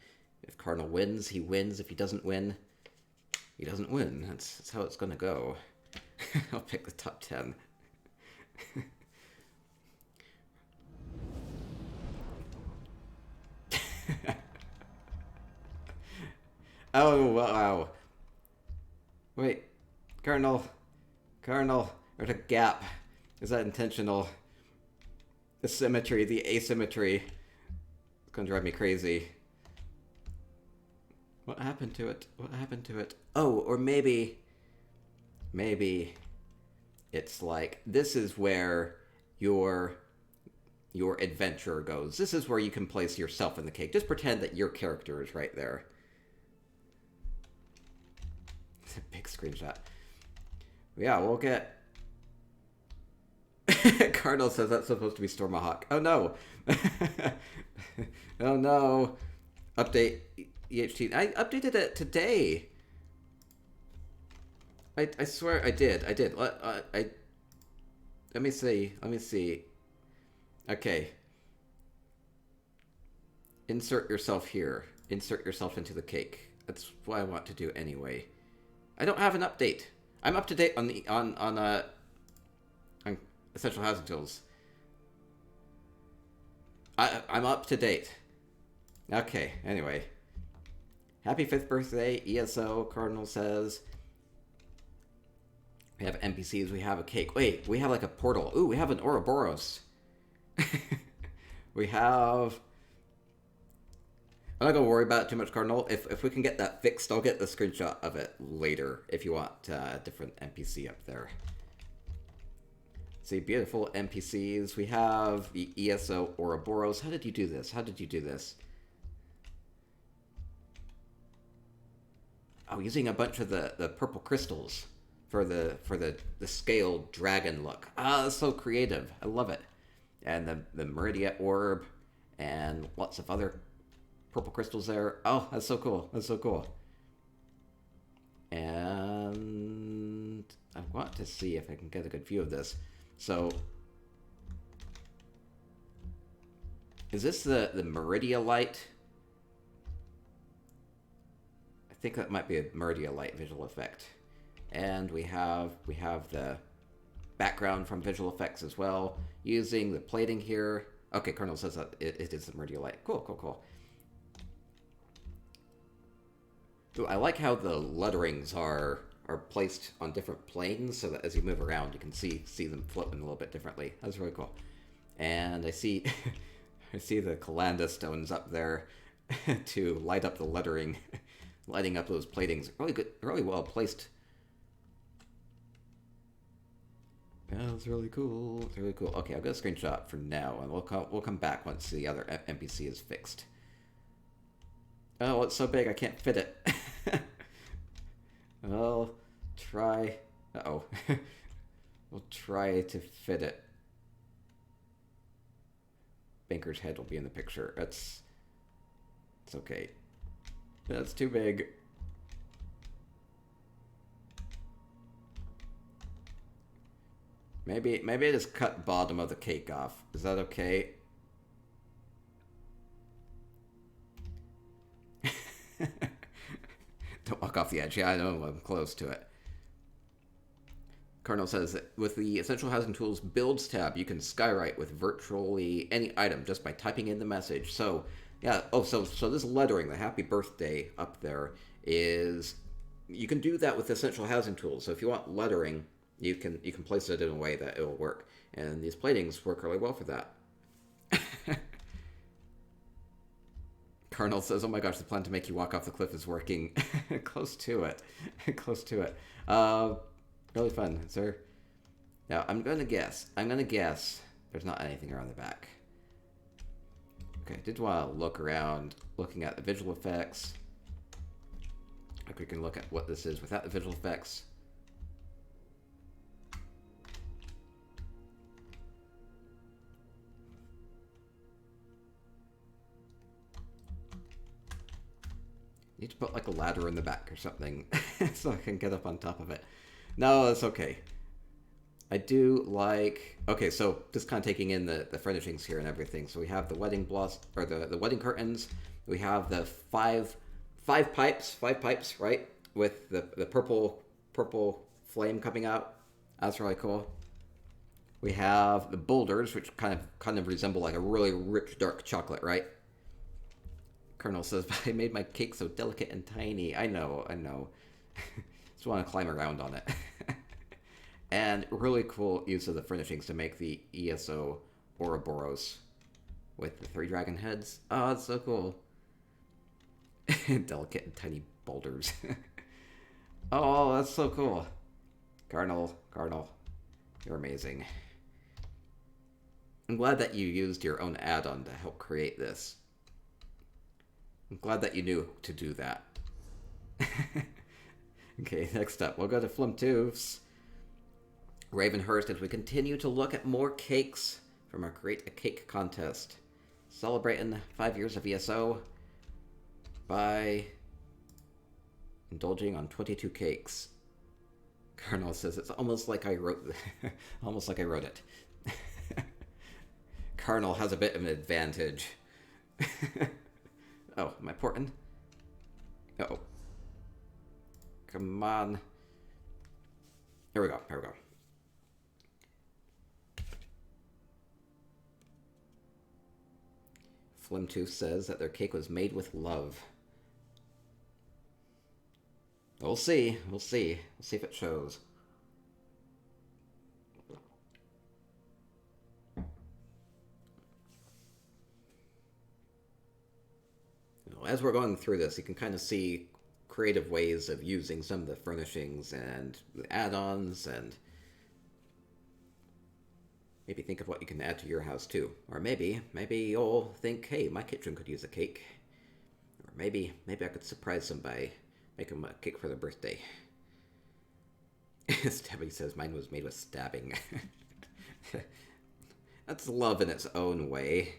If Cardinal wins, he wins. If he doesn't win, he doesn't win. That's how it's going to go. I'll pick the top 10. Oh, wow. Wait. Colonel. There's a gap. Is that intentional? The symmetry, the asymmetry. It's gonna drive me crazy. What happened to it? Oh, or maybe it's like, this is where your adventure goes. This is where you can place yourself in the cake. Just pretend that your character is right there. It's a big screenshot. Yeah, we'll get... Cardinal says that's supposed to be Stormahawk. Oh no! Oh no! Update EHT. I updated it today. I swear I did. Let me see. Okay. Insert yourself here. Insert yourself into the cake. That's what I want to do anyway. I don't have an update. I'm up to date on the on Essential Housing Tools. I'm up to date. Okay, anyway. Happy 5th birthday, ESO, Cardinal says. We have NPCs, we have a cake. Wait, we have like a portal. Ooh, we have an Ouroboros. We have... I'm not going to worry about it too much, Cardinal. If we can get that fixed, I'll get the screenshot of it later if you want a different NPC up there. See, beautiful NPCs. We have the ESO Ouroboros. How did you do this? Oh, using a bunch of the purple crystals for the scaled dragon look. Ah, that's so creative. I love it. And the Meridia orb and lots of other purple crystals there. Oh, that's so cool. And I want to see if I can get a good view of this. So, is this the Meridia light? I think that might be a Meridia light visual effect. And we have the background from visual effects as well, using the plating here. Okay, Colonel says that it is the Meridia light. Cool. Ooh, I like how the letterings are placed on different planes, so that as you move around, you can see them floating a little bit differently. That's really cool. And I see I see the Calanda stones up there to light up the lettering, lighting up those platings. Really good, really well placed. Yeah, it's really cool. It's really cool. Okay, I've got a screenshot for now, and we'll come back once the other NPC is fixed. Oh, it's so big I can't fit it. I'll try. Uh-oh. We'll try to fit it. Banker's head will be in the picture. It's okay. That's too big. Maybe I just cut bottom of the cake off. Is that okay? Don't walk off the edge. Yeah, I know I'm close to it. Cardinal says that with the Essential Housing Tools Builds tab, you can skywrite with virtually any item just by typing in the message. So, yeah. Oh, so this lettering, the happy birthday up there, is you can do that with Essential Housing Tools. So if you want lettering, you can place it in a way that it will work. And these platings work really well for that. Cardinal says, "Oh my gosh, the plan to make you walk off the cliff is working." Close to it. Close to it. Really fun, sir. Now, I'm gonna guess there's not anything around the back. Okay, I did want to look around, looking at the visual effects. Like we can look at what this is without the visual effects. Need to put like a ladder in the back or something so I can get up on top of it. No, that's okay. I do like... Okay, so just kind of taking in the furnishings here and everything. So we have the wedding or the wedding curtains. We have the five pipes, right? With the purple flame coming out. That's really cool. We have the boulders, which kind of resemble like a really rich dark chocolate, right? Colonel says, "I made my cake so delicate and tiny." I know. Just want to climb around on it. And really cool use of the furnishings to make the ESO Ouroboros with the 3 dragon heads. Oh, it's so cool. Delicate and tiny boulders. Oh, that's so cool. Cardinal, you're amazing. I'm glad that you used your own add-on to help create this. I'm glad that you knew to do that. Okay, next up, we'll go to Flimtoof's Ravenhurst as we continue to look at more cakes from our Create a Cake contest. Celebrating 5 years of ESO by indulging on 22 cakes. Colonel says it's almost like I wrote it. Colonel has a bit of an advantage. Oh, am I porting? Uh-oh. Come on. Here we go. Flimtooth says that their cake was made with love. We'll see. We'll see if it shows. As we're going through this, you can kind of see creative ways of using some of the furnishings and the add-ons, and maybe think of what you can add to your house too. Or maybe you'll think, hey, my kitchen could use a cake. Or maybe I could surprise somebody, make them a cake for their birthday. Stabby says mine was made with stabbing. That's love in its own way.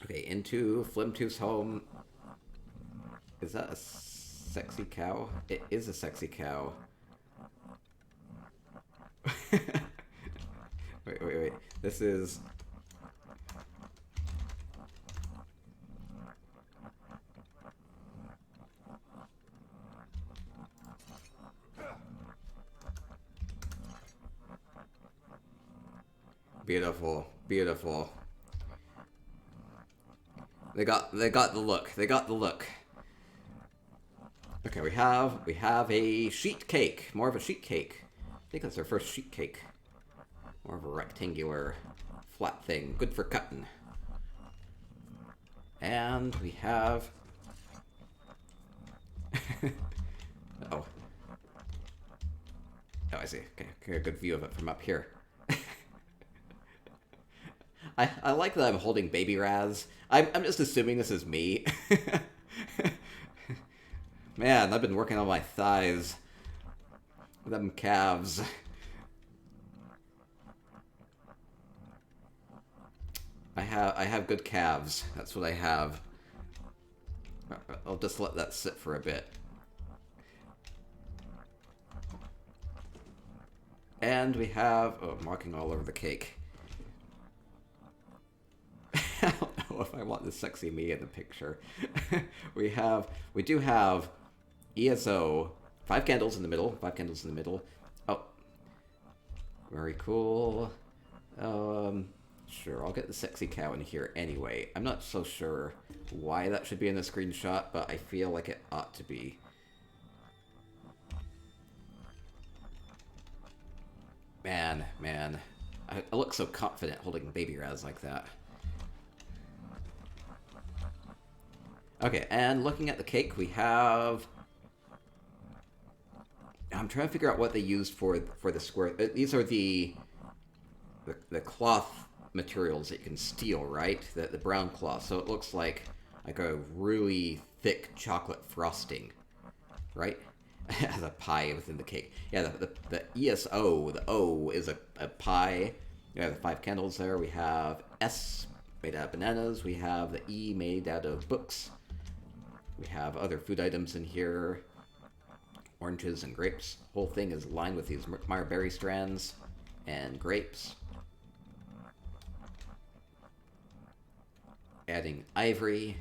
Okay, into Flimtooth's home. Is that a sexy cow? It is a sexy cow. Wait. This is... Beautiful. They got the look. Okay, we have a sheet cake. More of a sheet cake. I think that's our first sheet cake. More of a rectangular, flat thing. Good for cutting. And we have... oh. Oh, I see. Okay, get a good view of it from up here. I like that I'm holding baby Raz. I'm just assuming this is me. Man, I've been working on my thighs. Them calves. I have good calves. That's what I have. I'll just let that sit for a bit. And we have... oh, I'm walking all over the cake. I don't know if I want the sexy me in the picture. We do have ESO. 5 candles in the middle. 5 candles in the middle. Oh. Very cool. Sure, I'll get the sexy cow in here anyway. I'm not so sure why that should be in the screenshot, but I feel like it ought to be. Man. I look so confident holding baby Raz like that. Okay, and looking at the cake, we have... I'm trying to figure out what they used for the square... these are the cloth materials that you can steal, right? The brown cloth. So it looks like a really thick chocolate frosting, right? As a pie within the cake. Yeah, the ESO, the O is a pie. We have the 5 candles there. We have S made out of bananas. We have the E made out of books. We have other food items in here. Oranges and grapes. The whole thing is lined with these marberry strands and grapes. Adding ivory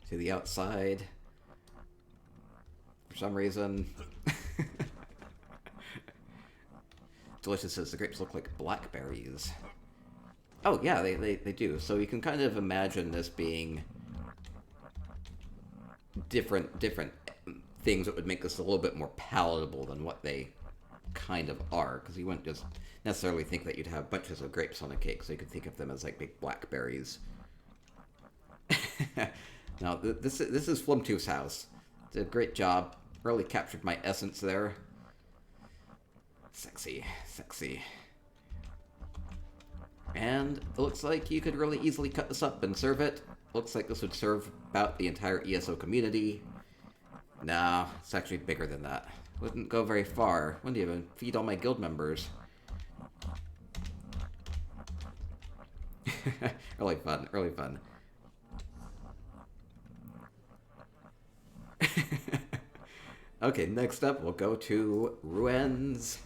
to the outside. For some reason. Delicious says the grapes look like blackberries. Oh, yeah, they do. So you can kind of imagine this being different things that would make this a little bit more palatable than what they kind of are. Because you wouldn't just necessarily think that you'd have bunches of grapes on a cake, so you could think of them as like big blackberries. Now, this is Flimtooth's house. Did a great job. Really captured my essence there. Sexy. And it looks like you could really easily cut this up and serve it. Looks like this would serve about the entire ESO community. Nah, it's actually bigger than that. Wouldn't go very far. Wouldn't even feed all my guild members. Really fun. Okay, next up we'll go to Ruen's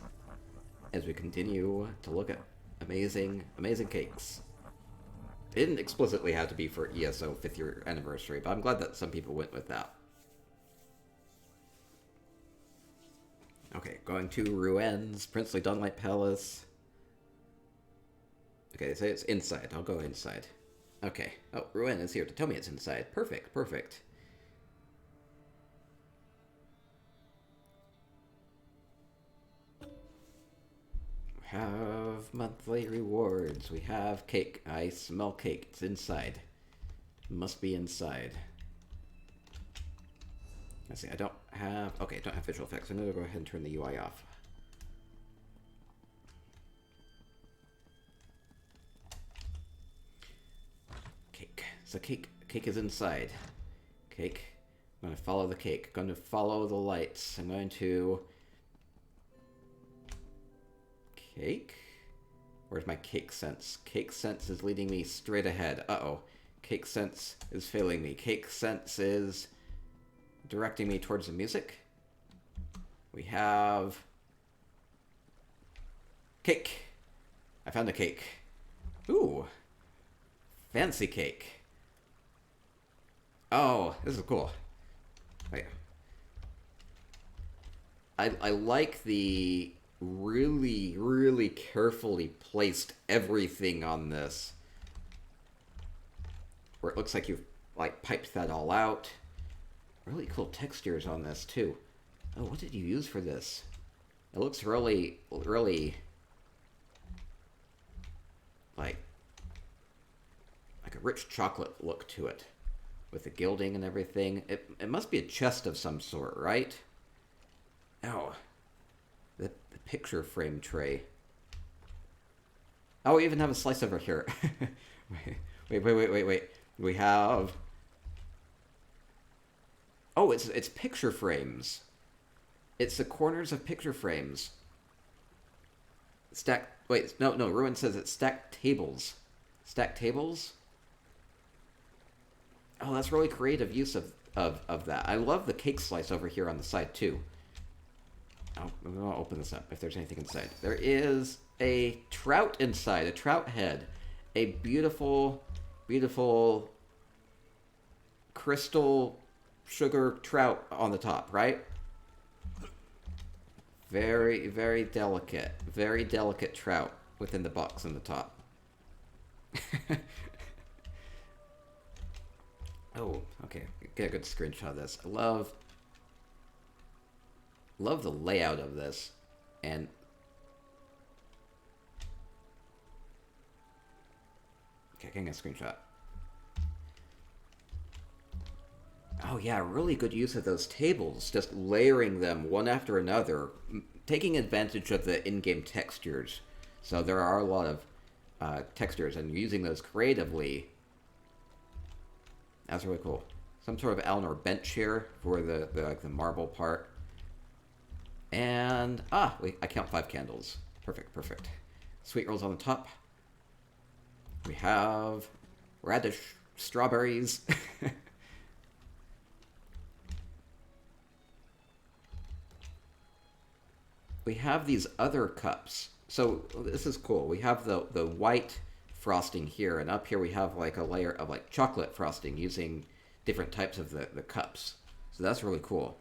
as we continue to look at amazing cakes. It didn't explicitly have to be for ESO 5th year anniversary, but I'm glad that some people went with that. Okay, going to Ruen's Princely Dawnlight Palace. Okay, they say it's inside. I'll go inside. Okay. Oh, Ruen is here to tell me it's inside. Perfect. We have monthly rewards. We have cake. I smell cake. It's inside. Must be inside. Let's see, I don't have visual effects. I'm going to go ahead and turn the UI off. Cake. So cake is inside. Cake. I'm going to follow the cake. I'm going to follow the lights. I'm going to... Cake? Where's my cake sense? Cake sense is leading me straight ahead. Uh-oh. Cake sense is failing me. Cake sense is directing me towards the music. We have... Cake. I found a cake. Ooh. Fancy cake. Oh, this is cool. Wait. I like the really carefully placed everything on this. Where it looks like you've like piped that all out. Really cool textures on this too. Oh, what did you use for this? It looks really, really like a rich chocolate look to it, with the gilding and everything. It must be a chest of some sort, right? Oh, the picture frame tray. Oh, we even have a slice over here. Wait. We have... Oh, it's picture frames. It's the corners of picture frames. Stack... Wait, no, Ruin says it's stacked tables. Stacked tables? Oh, that's really creative use of that. I love the cake slice over here on the side, too. Oh, I'm going to open this up if there's anything inside. There is a trout inside, a trout head. A beautiful, beautiful crystal sugar trout on the top, right? Very, very delicate. Very delicate trout within the box on the top. Oh, okay. Get a good screenshot of this. I love the layout of this. And okay, getting a screenshot. Oh yeah, really good use of those tables, just layering them one after another, taking advantage of the in-game textures. So there are a lot of textures, and using those creatively. That's really cool. Some sort of Eleanor bench here for the marble part. And wait, I count 5 candles. Perfect. Sweet rolls on the top. We have radish strawberries. We have these other cups. So this is cool. We have the white frosting here, and up here we have like a layer of like chocolate frosting using different types of the cups. So that's really cool.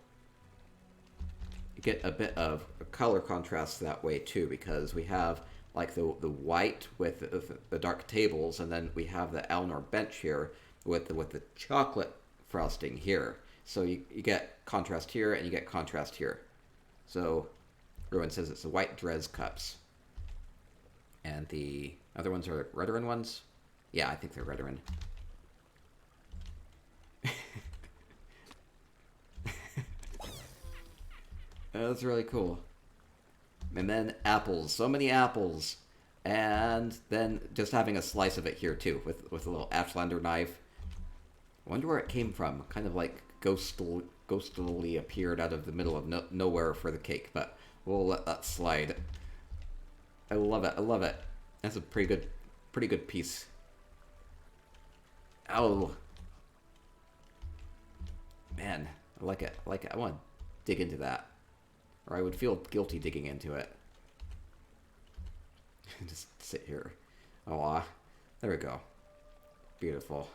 You get a bit of a color contrast that way too, because we have like the white with the dark tables, and then we have the Eleanor bench here with the chocolate frosting here. So you get contrast here, and you get contrast here. So Ruin says it's the white Drez cups. And the other ones are Redoran ones? Yeah, I think they're Redoran. That's really cool. And then apples. So many apples. And then just having a slice of it here, too, with a little Ashlander knife. Wonder where it came from. Kind of like ghostily appeared out of the middle of nowhere for the cake, but we'll let that slide. I love it. That's a pretty good piece. Oh. Man, I like it. I want to dig into that. Or I would feel guilty digging into it. Just sit here. Aw. There we go. Beautiful.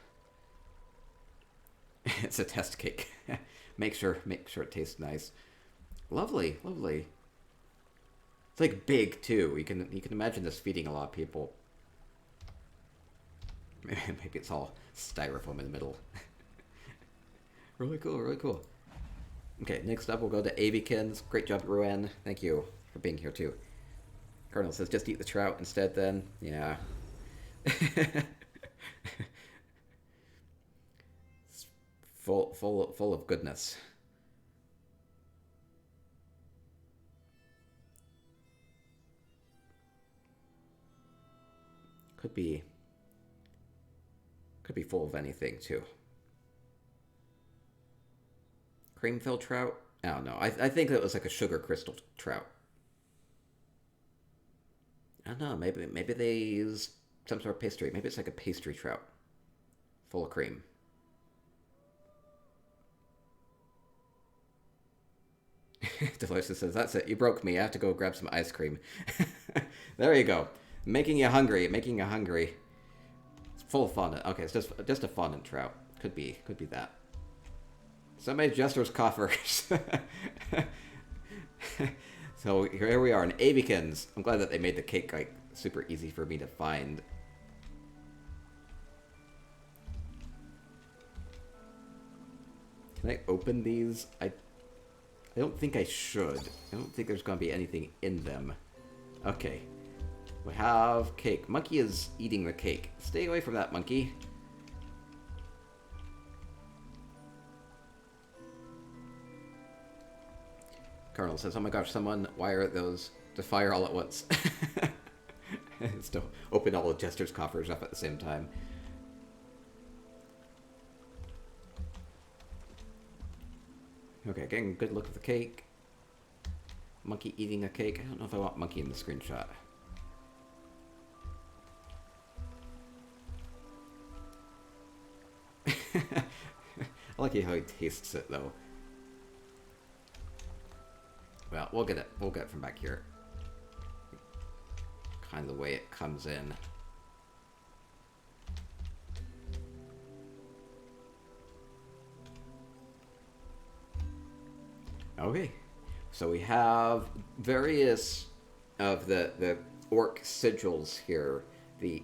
It's a test cake. Make sure it tastes nice. Lovely. It's like big too. You can imagine this feeding a lot of people. Maybe it's all styrofoam in the middle. Really cool. Okay, next up we'll go to Avykins. Great job, Ruan. Thank you for being here too. Cardinal says just eat the trout instead then. Yeah. It's full of goodness. Could be full of anything too. Cream-filled trout? I don't know. I think it was like a sugar crystal trout. I don't know. Maybe they use some sort of pastry. Maybe it's like a pastry trout, full of cream. Delicious says, "That's it. You broke me. I have to go grab some ice cream." There you go. Making you hungry. It's full of fondant. Okay, it's just a fondant trout. Could be that. Somebody Jester's coffers. So here we are in Avykins. I'm glad that they made the cake like super easy for me to find. Can I open these? I I don't think I should. I don't think there's going to be anything in them. Okay. We have cake. Monkey is eating the cake. Stay away from that, monkey. Colonel says, oh my gosh, someone wire those to fire all at once. It's to open all the Jester's coffers up at the same time. Okay, getting a good look at the cake. Monkey eating a cake. I don't know if I want monkey in the screenshot. I like how he tastes it, though. Well, we'll get it. We'll get it from back here. Kind of the way it comes in. Okay. So we have various of the orc sigils here.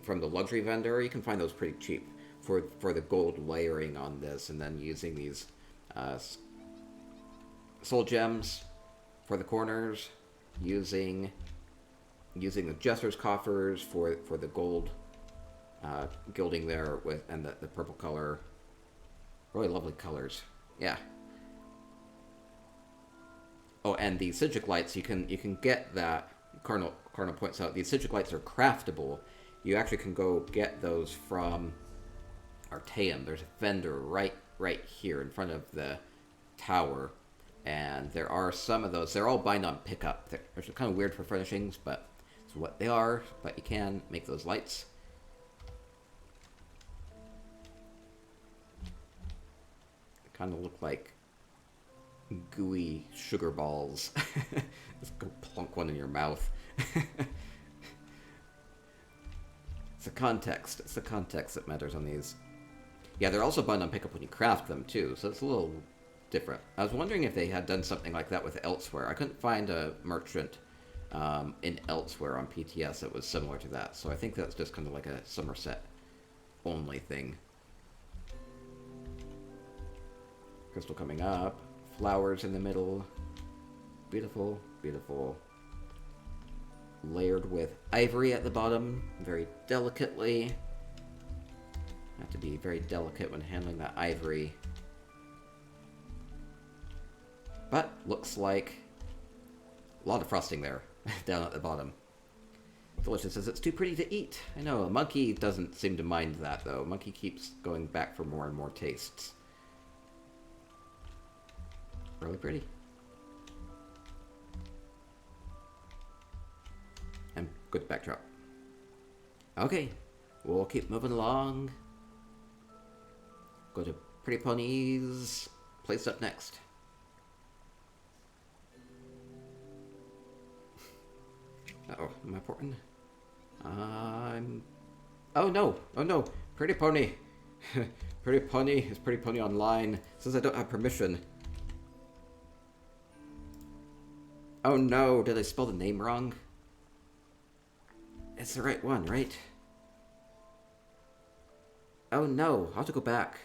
From the luxury vendor, you can find those pretty cheap for the gold layering on this, and then using these soul gems for the corners, using the Jester's coffers for the gold gilding there with and the purple color. Really lovely colors. Yeah. Oh, and the Sigic lights, you can get that. Cardinal points out these Sigic lights are craftable. You actually can go get those from Artaeum. There's a vendor right here in front of the tower, and there are some of those. They're all bind on pickup. They're kind of weird for furnishings, but it's what they are. But you can make those lights. They kind of look like gooey sugar balls. Just go plunk one in your mouth. It's the context. It's the context that matters on these. Yeah, they're also bound on pickup when you craft them too, so it's a little different. I was wondering if they had done something like that with Elsewhere. I couldn't find a merchant in Elsewhere on PTS that was similar to that, so I think that's just kind of like a Somerset only thing. Crystal coming up. Flowers in the middle. Beautiful, beautiful. Layered with ivory at the bottom, very delicately. Have to be very delicate when handling that ivory. But looks like a lot of frosting there, down at the bottom. Delicious says it's too pretty to eat. I know, a monkey doesn't seem to mind that though. Monkey keeps going back for more and more tastes. Really pretty. And good backdrop. Okay, we'll keep moving along. Go to Pretty Ponies. Place up next. Uh-oh, am I important? Oh no! Oh no! Pretty Pony! Pretty Pony is Pretty Pony online. Says I don't have permission. Oh no, did I spell the name wrong? It's the right one, right? Oh no, I'll have to go back.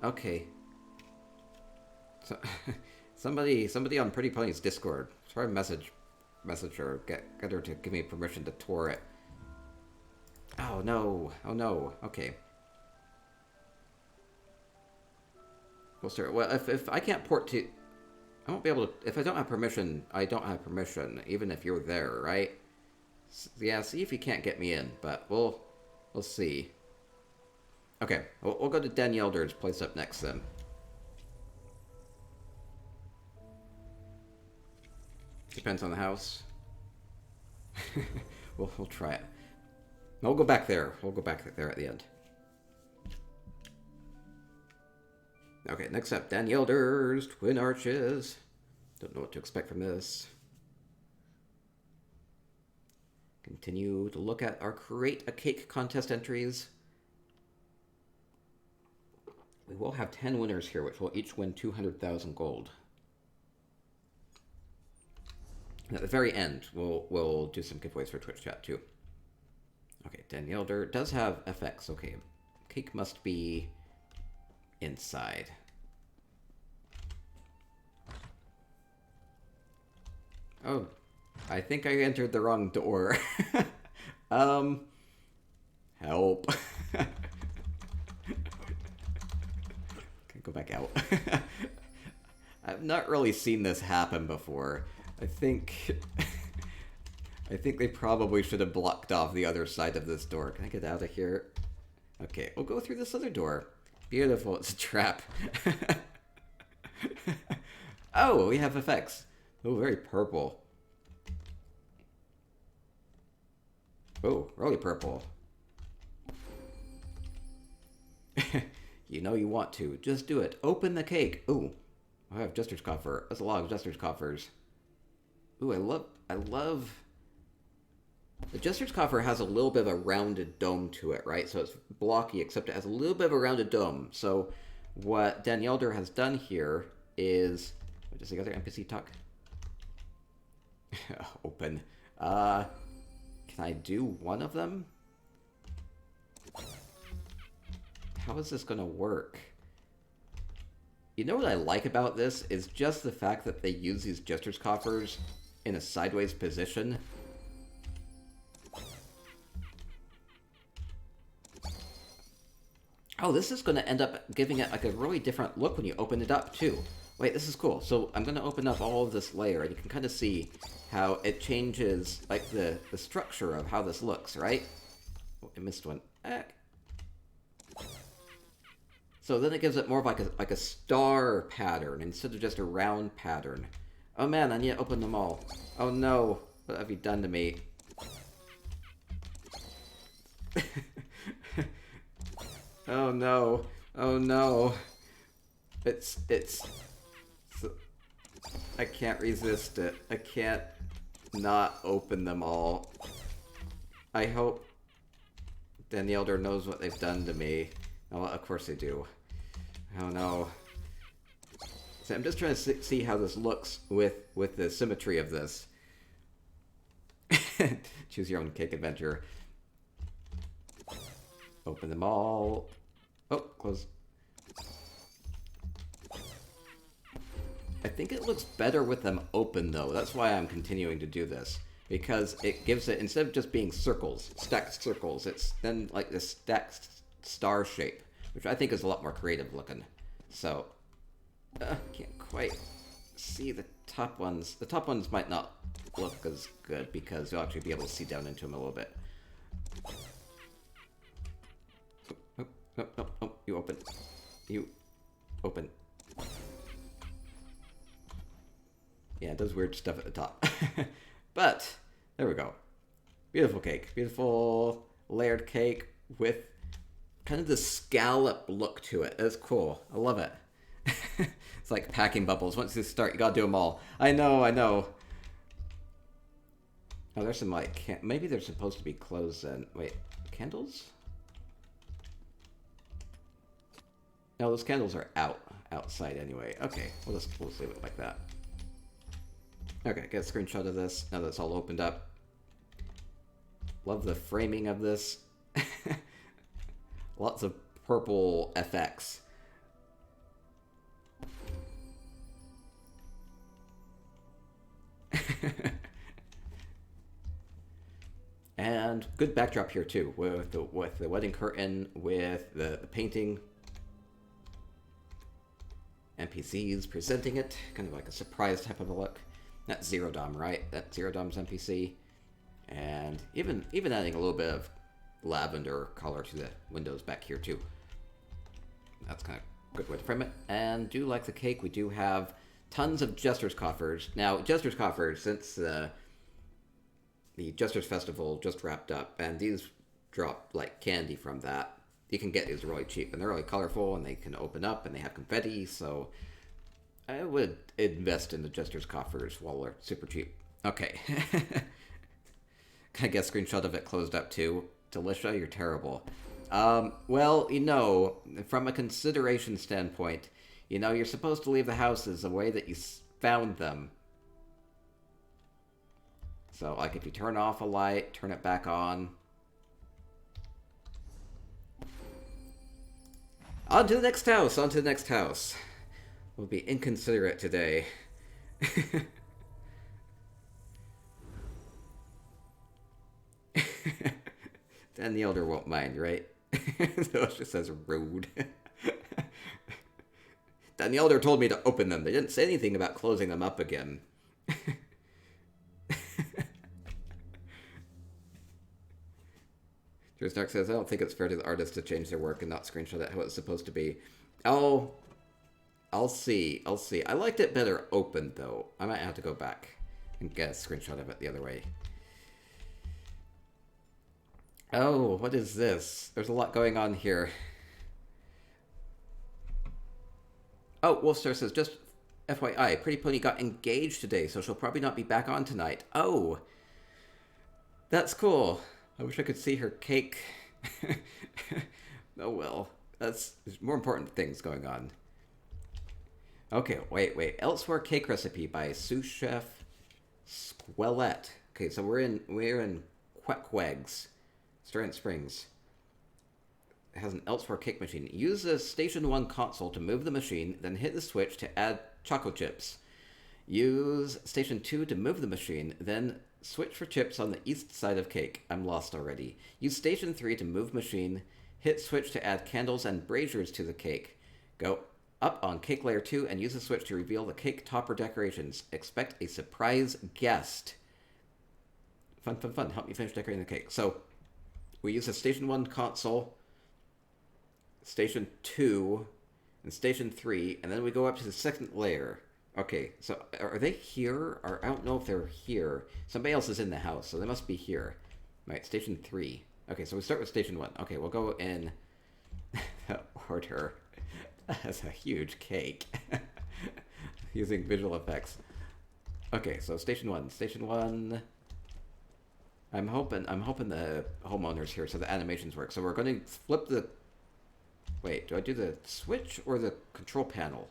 Okay. So, somebody on Pretty Pony's Discord. Try to message her, get her to give me permission to tour it. Oh no, okay. Well, sir, well, if I can't port to... I won't be able to... If I don't have permission, I don't have permission, even if you're there, right? Yeah, see if you can't get me in, but we'll see. Okay, we'll go to Dan Yelder's place up next then. Depends on the house. We'll try it. No, we'll go back there. We'll go back there at the end. Okay, next up, Dan Yelder's Twin Arches. Don't know what to expect from this. Continue to look at our Create a Cake contest entries. We will have 10 winners here, which will each win 200,000 gold. And at the very end, we'll do some giveaways for Twitch chat too. Okay, Dan Yelder does have FX. Okay, cake must be inside. Oh, I think I entered the wrong door. um, help. Can go back out. I've not really seen this happen before. I think they probably should have blocked off the other side of this door. Can I get out of here? Okay, we'll go through this other door. Beautiful, it's a trap. Oh, we have effects. Oh, very purple. Oh, really purple. You know you want to. Just do it. Open the cake. Ooh, I have Jester's Coffer. That's a lot of Jester's Coffers. Ooh, I love... The Jester's Coffer has a little bit of a rounded dome to it, right? So it's blocky, except it has a little bit of a rounded dome. So what Danielder has done here is... What does the other NPC talk? Open. Can I do one of them? How is this gonna work? You know what I like about this is just the fact that they use these Jester's Coffers in a sideways position. Oh, this is going to end up giving it like a really different look when you open it up too. Wait, this is cool. So I'm going to open up all of this layer and you can kind of see how it changes like the structure of how this looks, right? Oh, I missed one. So then it gives it more of like a star pattern instead of just a round pattern. Oh man, I need to open them all. Oh no, what have you done to me? Oh no, oh no. It's... I can't resist it. I can't not open them all. I hope Danielder knows what they've done to me. Oh, of course they do. Oh no. So I'm just trying to see how this looks with the symmetry of this. Choose your own cake adventure. Open them all. Oh, close. I think it looks better with them open, though. That's why I'm continuing to do this. Because it gives it, instead of just being circles, stacked circles, it's then like this stacked star shape, which I think is a lot more creative looking. So, can't quite see the top ones. The top ones might not look as good because you'll actually be able to see down into them a little bit. Oh, you open. You open. Yeah, it does weird stuff at the top. But, there we go. Beautiful cake. Beautiful layered cake with kind of the scallop look to it. That's cool. I love it. It's like packing bubbles. Once you start, you gotta do them all. I know, I know. Oh, there's some like... Maybe they're supposed to be closed then. Wait, candles? No, those candles are outside anyway. Okay, we'll just leave it like that. Okay, get a screenshot of this now that it's all opened up. Love the framing of this. Lots of purple FX. And good backdrop here too, with the wedding curtain, with the painting. NPCs presenting it, kind of like a surprise type of a look. That's Zero Dom, right? That's Zero Dom's NPC. And even adding a little bit of lavender color to the windows back here too. That's kind of a good way to frame it. And do like the cake, we do have tons of Jester's Coffers. Now, Jester's Coffers, since the Jester's Festival just wrapped up, and these drop like candy from that. You can get these really cheap, and they're really colorful, and they can open up, and they have confetti, so I would invest in the Jester's Coffers while they're super cheap. Okay. Can I get a screenshot of it closed up too? Delicia, you're terrible. Well, you know, from a consideration standpoint, you know, you're supposed to leave the houses the way that you found them. So, like, if you turn off a light, turn it back on. On to the next house, on to the next house. We'll be inconsiderate today. Dan the Elder won't mind, right? So it just says rude. Dan the Elder told me to open them. They didn't say anything about closing them up again. Drew Stark says, I don't think it's fair to the artist to change their work and not screenshot it how it's supposed to be. Oh, I'll see. I liked it better open, though. I might have to go back and get a screenshot of it the other way. Oh, what is this? There's a lot going on here. Oh, Wolfstar says, just FYI, Pretty Pony got engaged today, so she'll probably not be back on tonight. Oh, that's cool. I wish I could see her cake. Oh well, there's more important things going on. Okay, wait. Elsewhere cake recipe by sous chef Squelette. Okay, so we're in Quequegs, Strand Springs. It has an Elsewhere cake machine. Use the Station 1 console to move the machine, then hit the switch to add chocolate chips. Use Station 2 to move the machine, then switch for chips on the east side of cake. I'm lost already. Use Station 3 to move machine. Hit switch to add candles and braziers to the cake. Go up on cake layer 2 and use the switch to reveal the cake topper decorations. Expect a surprise guest. Fun. Help me finish decorating the cake. So, we use the Station 1 console, Station 2, and Station 3, and then we go up to the second layer. Okay, so are they here? Or I don't know if they're here. Somebody else is in the house, so they must be here. Right, Station 3. Okay, so we start with Station 1. Okay, we'll go in order. That's a huge cake. Using visual effects. Okay, so Station 1. Station 1. I'm hoping the homeowner's here so the animations work. So we're going to flip the... Wait, do I do the switch or the control panel?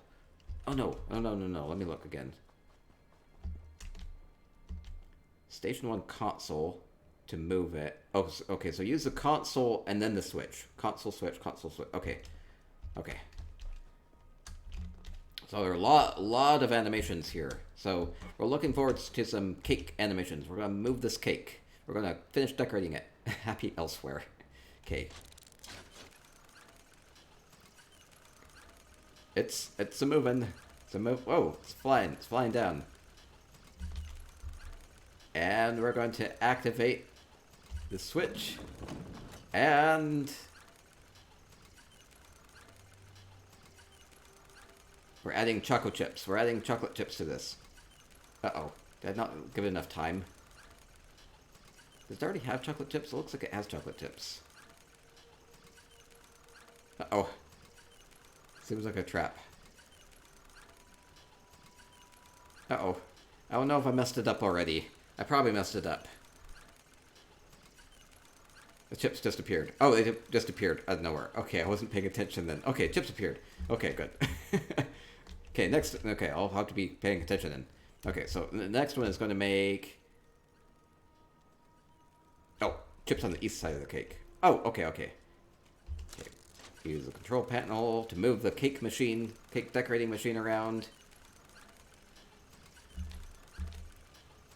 Oh, no. No. Let me look again. Station 1 console to move it. Oh, okay. So use the console and then the switch. Console switch. Okay. So there are a lot of animations here. So we're looking forward to some cake animations. We're going to move this cake. We're going to finish decorating it. Happy elsewhere. Okay. It's a moving. It's a move. Whoa, it's flying down. And we're going to activate the switch. And we're adding chocolate chips. We're adding chocolate chips to this. Uh-oh. Did I not give it enough time? Does it already have chocolate chips? It looks like it has chocolate chips. Uh-oh. Seems like a trap. Uh-oh. I don't know if I messed it up already. I probably messed it up. The chips just appeared. Oh, they just appeared out of nowhere. Okay, I wasn't paying attention then. Okay, chips appeared. Okay, good. Okay, next... Okay, I'll have to be paying attention then. Okay, so the next one is going to make... Oh, chips on the east side of the cake. Oh, okay. Use the control panel to move the cake decorating machine around.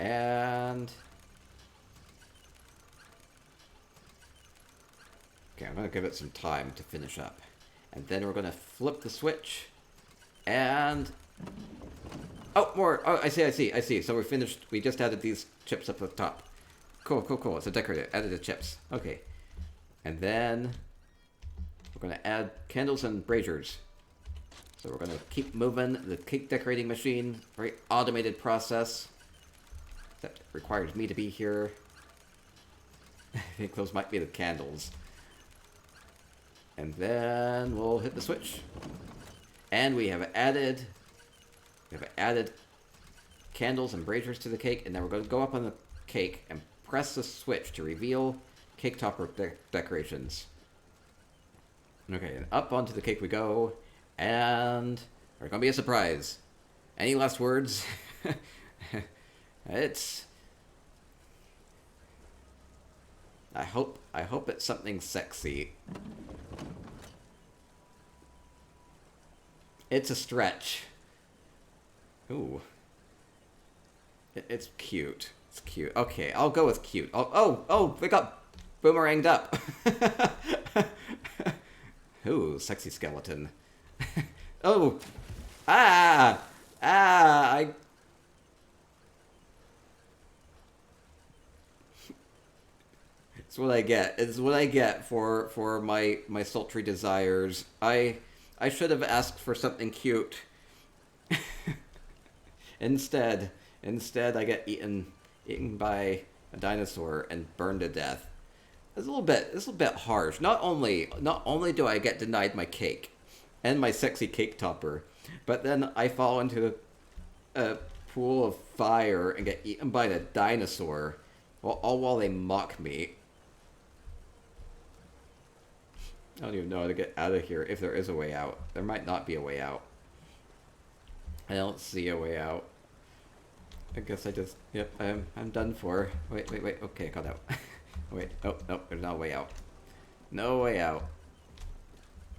And... Okay, I'm going to give it some time to finish up. And then we're going to flip the switch. And... Oh, more! Oh, I see. So we finished. We just added these chips up at the top. Cool. It's a decorator. Added the chips. Okay. And then... We're going to add candles and braziers. So we're going to keep moving the cake decorating machine. Very automated process. That requires me to be here. I think those might be the candles. And then we'll hit the switch. And we have added candles and braziers to the cake. And now we're going to go up on the cake and press the switch to reveal cake topper decorations. Okay, and up onto the cake we go, and there's gonna be a surprise. Any last words? I hope it's something sexy. It's a stretch. Ooh. It's cute. It's cute. Okay, I'll go with cute. Oh, they got boomeranged up. Ooh, sexy skeleton. Oh, I. It's what I get. It's what I get for my sultry desires. I should have asked for something cute. Instead, I get eaten by a dinosaur and burned to death. It's a little bit harsh. Not only do I get denied my cake and my sexy cake topper, but then I fall into a pool of fire and get eaten by a dinosaur, all while they mock me. I don't even know how to get out of here, if there is a way out. There might not be a way out. I don't see a way out. I guess I just... Yep, I'm done for. Wait. Okay, I got out. Wait, oh, no, there's no way out. No way out.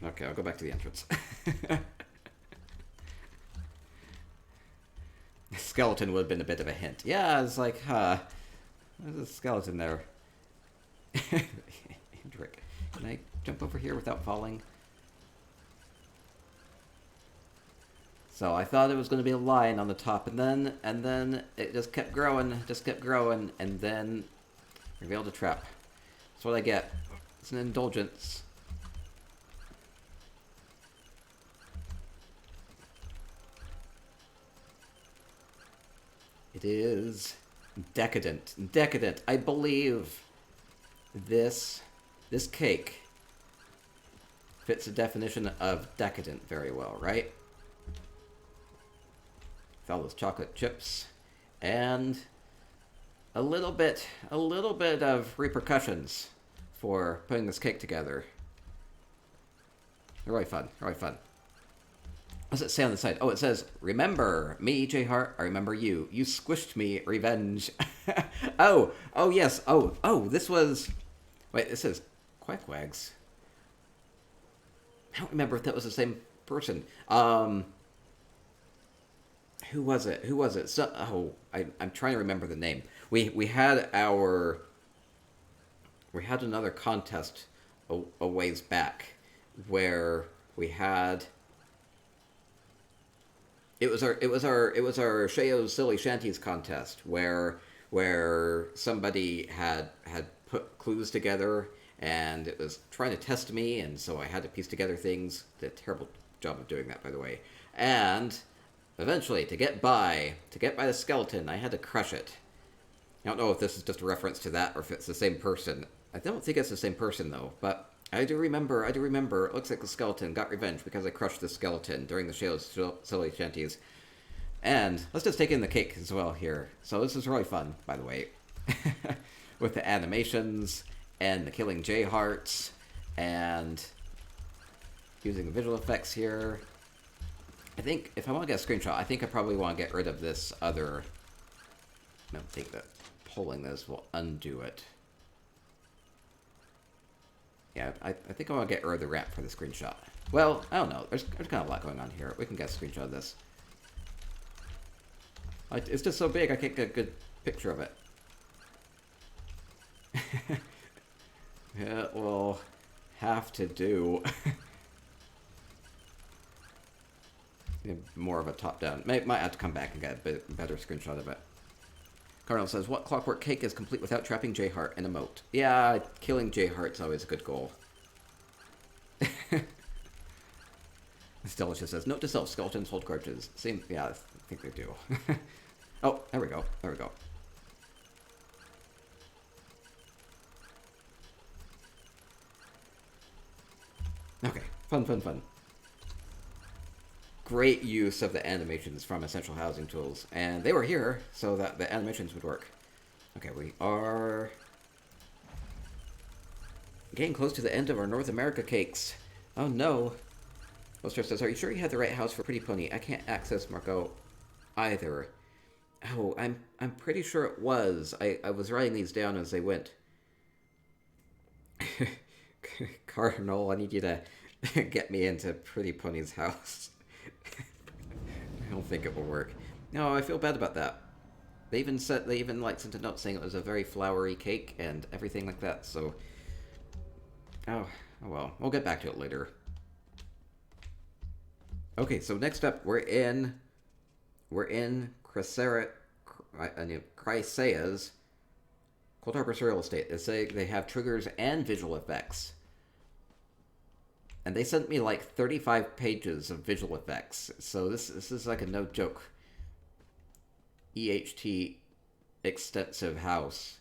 Okay, I'll go back to the entrance. Skeleton would have been a bit of a hint. Yeah, it's like, there's a skeleton there. Hendrick, can I jump over here without falling? So I thought it was going to be a line on the top, and then it just kept growing, and then revealed a trap. That's what I get. It's an indulgence. It is decadent. Decadent. I believe this cake fits the definition of decadent very well, right? Filled with chocolate chips and a little bit of repercussions for putting this cake together. Really fun. Really fun. What does it say on the side? Oh, it says, "Remember me, J Hart. I remember you. You squished me. Revenge." Oh, yes. Oh, this was... Wait, this is Quackwags. I don't remember if that was the same person. Who was it? So, I'm trying to remember the name. We had another contest a ways back where we had... It was our Sheo's Silly Shanties contest where somebody had put clues together and it was trying to test me, and so I had to piece together things. Did a terrible job of doing that, by the way. And eventually, to get by the skeleton, I had to crush it. I don't know if this is just a reference to that or if it's the same person. I don't think it's the same person though, but I do remember. It looks like the skeleton got revenge because I crushed the skeleton during the show's Silly Shanties. And let's just take in the cake as well here. So this is really fun, by the way. With the animations and the killing J Hearts and using the visual effects here. I think if I want to get a screenshot, I think I probably want to get rid of this other... I don't think that pulling this will undo it. Yeah, I think I want to get rid of the ramp for the screenshot. Well, I don't know. There's kind of a lot going on here. We can get a screenshot of this. It's just so big, I can't get a good picture of it. Yeah, it will have to do. More of a top-down. Might have to come back and get a better screenshot of it. Cardinal says, "What clockwork cake is complete without trapping J Heart in a moat?" Yeah, killing J Heart's always a good goal. Delicious says, "Note to self: skeletons hold grudges." Same. Yeah, I think they do. Oh, there we go. There we go. Okay, fun. Great use of the animations from Essential Housing Tools, and they were here so that the animations would work. Okay, we are getting close to the end of our North America cakes. Oh no. Lister says, "Are you sure you had the right house for Pretty Pony? I can't access Marco either." Oh, I'm pretty sure it was. I was writing these down as they went. Cardinal, I need you to get me into Pretty Pony's house. I don't think it will work. No, I feel bad about that. They even sent a note saying it was a very flowery cake and everything like that. So Oh, oh well. We'll get back to it later. Okay, so next up, we're in Chrysaea's Cold Harbor Real Estate. They have triggers and visual effects. And they sent me like 35 pages of visual effects. So this is like a no joke EHT extensive house.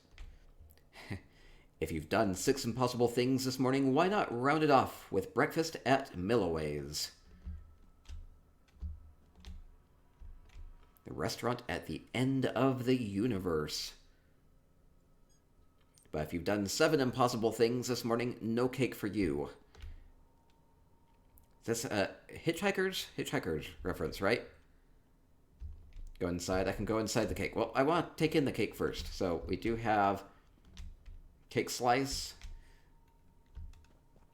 If you've done 6 impossible things this morning, why not round it off with breakfast at Milloway's? The restaurant at the end of the universe. But if you've done 7 impossible things this morning, no cake for you. Is this a Hitchhiker's reference, right? Go inside. I can go inside the cake. Well, I want to take in the cake first. So we do have cake slice.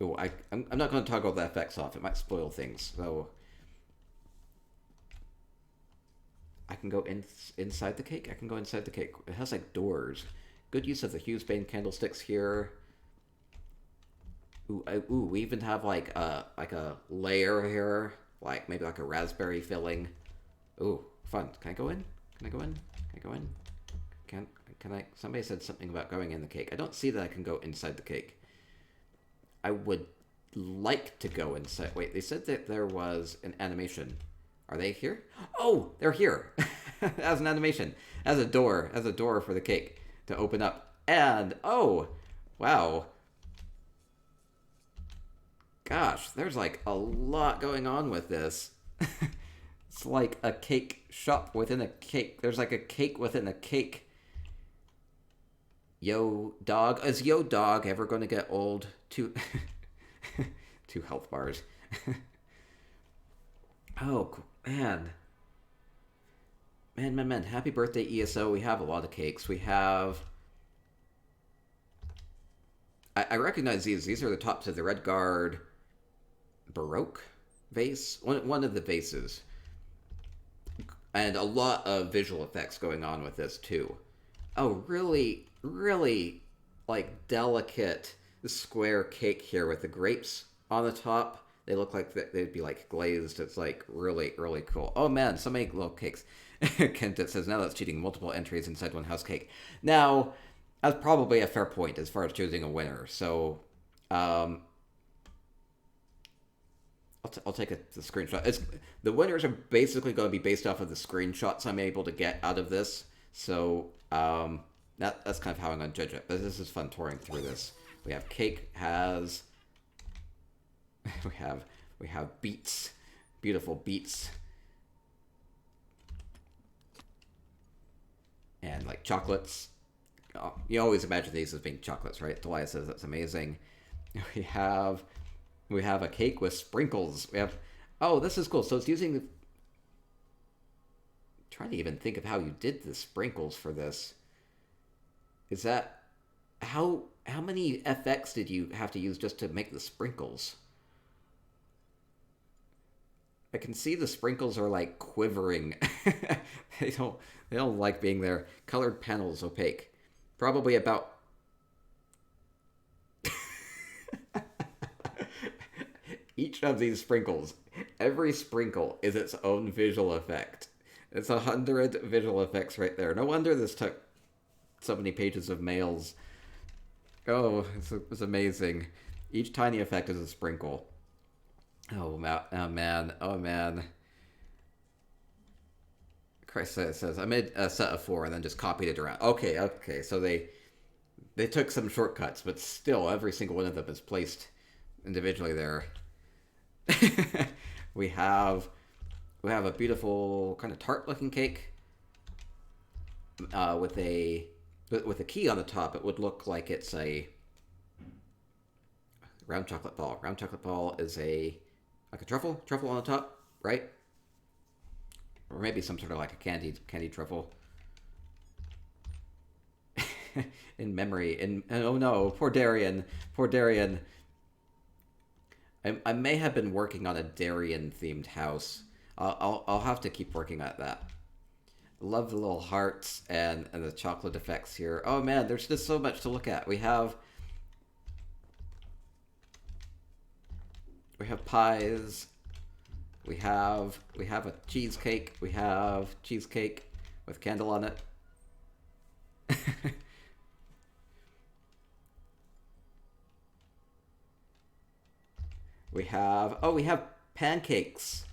Oh, I'm not going to toggle the effects off. It might spoil things. So I can go inside the cake. I can go inside the cake. It has like doors. Good use of the Hughes Bane candlesticks here. Ooh, we even have like a layer here, like maybe like a raspberry filling. Ooh, fun. Can I go in? Can I go in? Can I go in? Can I? Somebody said something about going in the cake. I don't see that I can go inside the cake. I would like to go inside. Wait, they said that there was an animation. Are they here? Oh, they're here. As an animation, as a door for the cake to open up. And oh, wow. Gosh, there's like a lot going on with this. It's like a cake shop within a cake. There's like a cake within a cake. Yo, dog. Is Yo, dog ever going to get old? Two health bars. Oh, man. Man. Happy birthday, ESO. We have a lot of cakes. We have... I recognize these. These are the tops of the Red Guard Baroque vase. One of the vases. And a lot of visual effects going on with this, too. Oh, really, like, delicate square cake here with the grapes on the top. They look like they'd be, like, glazed. It's, like, really cool. Oh, man, so many little cakes. Kent says, now that's cheating. Multiple entries inside one house cake. Now, that's probably a fair point as far as choosing a winner. So, I'll take the screenshot. The winners are basically going to be based off of the screenshots I'm able to get out of this. So that's kind of how I'm going to judge it. But this is fun touring through this. We have cake has we have beets, beautiful beets, and like chocolates. Oh, you always imagine these as being chocolates, right? Delia says that's amazing. We have a cake with sprinkles. We have, oh, this is cool. So it's using trying to even think of how you did the sprinkles for this. Is that how many FX did you have to use just to make the sprinkles? I can see the sprinkles are like quivering. They don't like being there. Colored panels opaque. Probably about each of these sprinkles, every sprinkle is its own visual effect. It's 100 visual effects right there. No wonder this took so many pages of mails. Oh, it's amazing. Each tiny effect is a sprinkle. Oh man. Christ says, I made a set of 4 and then just copied it around. Okay. So they took some shortcuts, but still, every single one of them is placed individually there. we have a beautiful kind of tart-looking cake with a key on the top. It would look like it's a round chocolate ball. Round chocolate ball is like a truffle on the top, right? Or maybe some sort of like a candy truffle. In memory, and oh no, poor Darian. I may have been working on a Darien themed house. I'll have to keep working at that. Love the little hearts and the chocolate effects here. Oh man, there's just so much to look at. We have We have pies. We have a cheesecake. We have cheesecake with candle on it. We have pancakes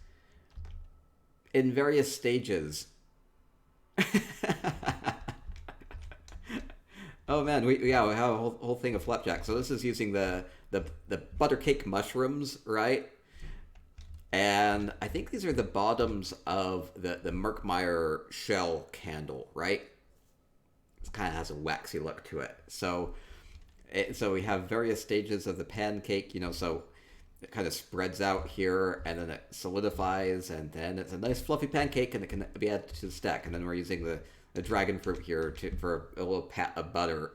in various stages. Oh man, we have a whole thing of flapjack. So this is using the butter cake mushrooms, right? And I think these are the bottoms of the Merkmeyer shell candle, right? It kind of has a waxy look to it. So we have various stages of the pancake, so it kind of spreads out here, and then it solidifies, and then it's a nice fluffy pancake, and it can be added to the stack. And then we're using the dragon fruit here for a little pat of butter.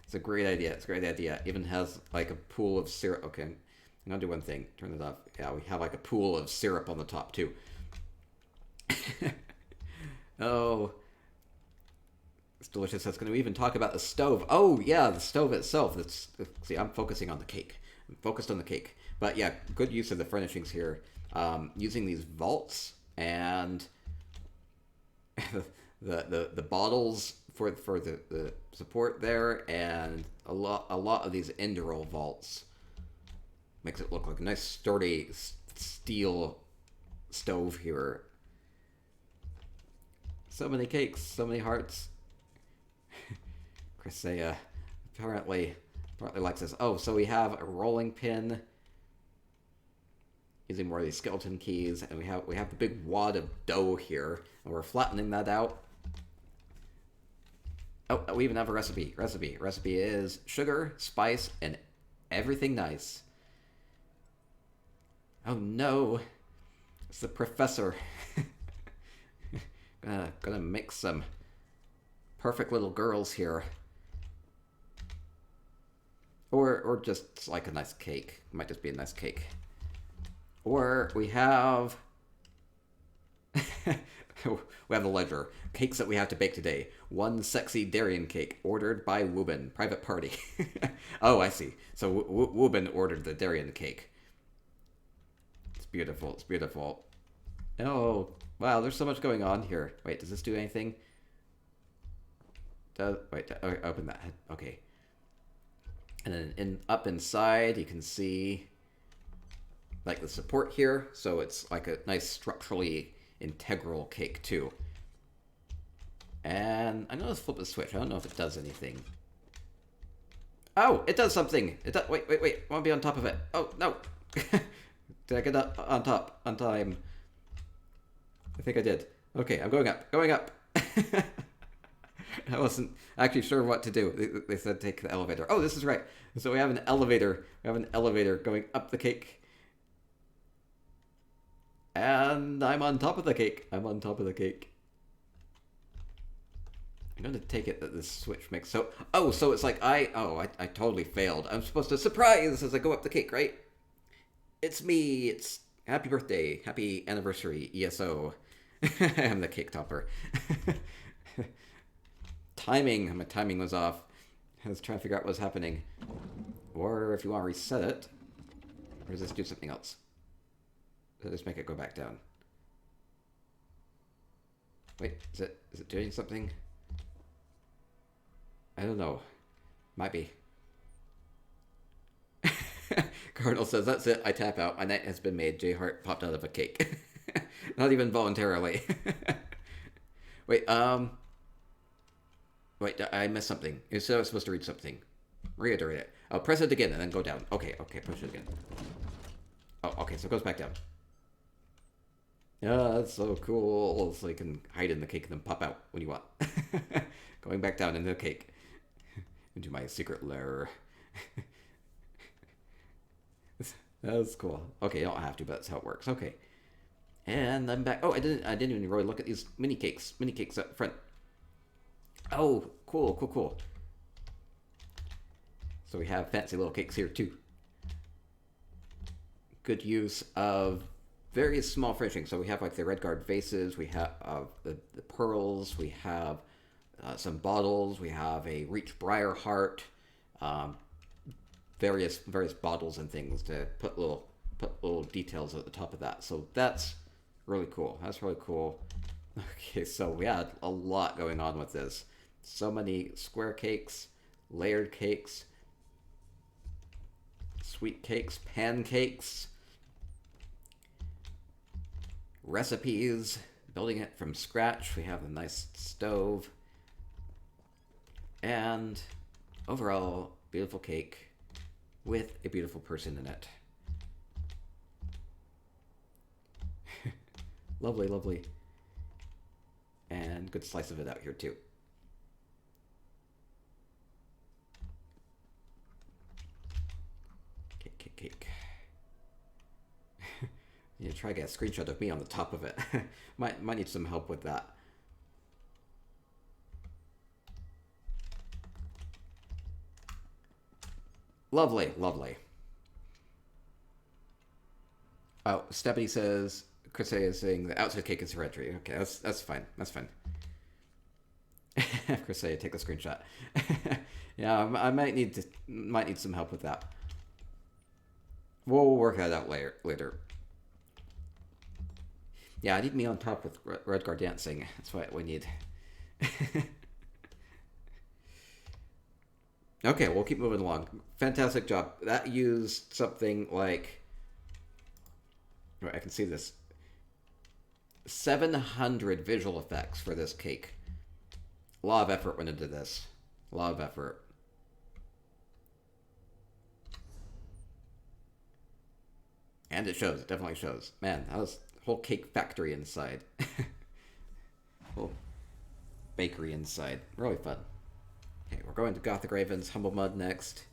It's a great idea. It's a great idea. It even has like a pool of syrup. Okay, I'm gonna do one thing. Turn it off. Yeah, we have like a pool of syrup on the top too. Oh, it's delicious. It's going to even talk about the stove. Oh yeah, the stove itself. See, I'm focusing on the cake. I'm focused on the cake. But yeah, good use of the furnishings here. Using these vaults and the bottles for the support there, and a lot of these Endural vaults makes it look like a nice sturdy steel stove here. So many cakes, so many hearts. Chrysaea apparently likes this. Oh, so we have a rolling pin using more of these skeleton keys, and we have the big wad of dough here, and we're flattening that out. Oh, we even have a recipe. Recipe is sugar, spice, and everything nice. Oh no, it's the professor. Gonna make some perfect little girls here. Or just like a nice cake. It might just be a nice cake. Or we have we have the ledger. Cakes that we have to bake today. One sexy Darien cake ordered by Woobin. Private party. Oh, I see. So Woobin ordered the Darien cake. It's beautiful. It's beautiful. Oh, wow. There's so much going on here. Wait, does this do anything? Wait, open that. Okay. And then up inside, you can see like the support here. So it's like a nice structurally integral cake too. And I'm gonna flip the switch. I don't know if it does anything. Oh, it does something. It does. Wait. I want to be on top of it. Oh no! Did I get up on top on time? I think I did. Okay, I'm going up. Going up. I wasn't actually sure what to do. They said take the elevator. Oh, this is right. So we have an elevator. We have an elevator going up the cake. And I'm on top of the cake. I'm on top of the cake. I'm going to take it that this switch makes so... Oh, so it's like I totally failed. I'm supposed to surprise as I go up the cake, right? It's me. It's happy birthday. Happy anniversary, ESO. I'm the cake topper. My timing was off. I was trying to figure out what was happening. Or if you want to reset it, or does this do something else? Does this make it go back down? Wait, is it doing something? I don't know. Might be. Cardinal says, that's it. I tap out. My night has been made. J Heart popped out of a cake. Not even voluntarily. Wait, Wait, I missed something. You said I was supposed to read something. Reiterate it. Oh, press it again and then go down. Okay, push it again. Oh, okay, so it goes back down. Yeah, that's so cool. So you can hide in the cake and then pop out when you want. Going back down into the cake. Into my secret lair. That's cool. Okay, you don't have to, but that's how it works. Okay. And I'm back. Oh, I didn't even really look at these mini cakes. Mini cakes up front. Oh, cool. So we have fancy little cakes here too. Good use of various small furnishings. So we have like the red guard vases, we have the pearls, we have some bottles, we have a Reach Briar heart, various bottles and things to put put little details at the top of that. So that's really cool. That's really cool. Okay, so we had a lot going on with this. So many square cakes, layered cakes, sweet cakes, pancakes, recipes, building it from scratch. We have a nice stove, and overall, beautiful cake with a beautiful person in it. Lovely, lovely. And good slice of it out here too. Cake, cake, cake. You try to get a screenshot of me on the top of it. might need some help with that. Lovely, lovely. Oh, Stephanie says, Chris is saying the outside cake is hereditary. Okay, that's fine. That's fine. Chris, take a screenshot. Yeah, I might need some help with that. We'll work that out later. Yeah, I need me on top with Redgar dancing. That's what we need. Okay, we'll keep moving along. Fantastic job. That used something like... I can see this. 700 visual effects for this cake. A lot of effort went into this. A lot of effort. And it shows. It definitely shows. Man, that was a whole cake factory inside. Whole bakery inside. Really fun. Okay, we're going to Gothic Ravens, Humble Mud next.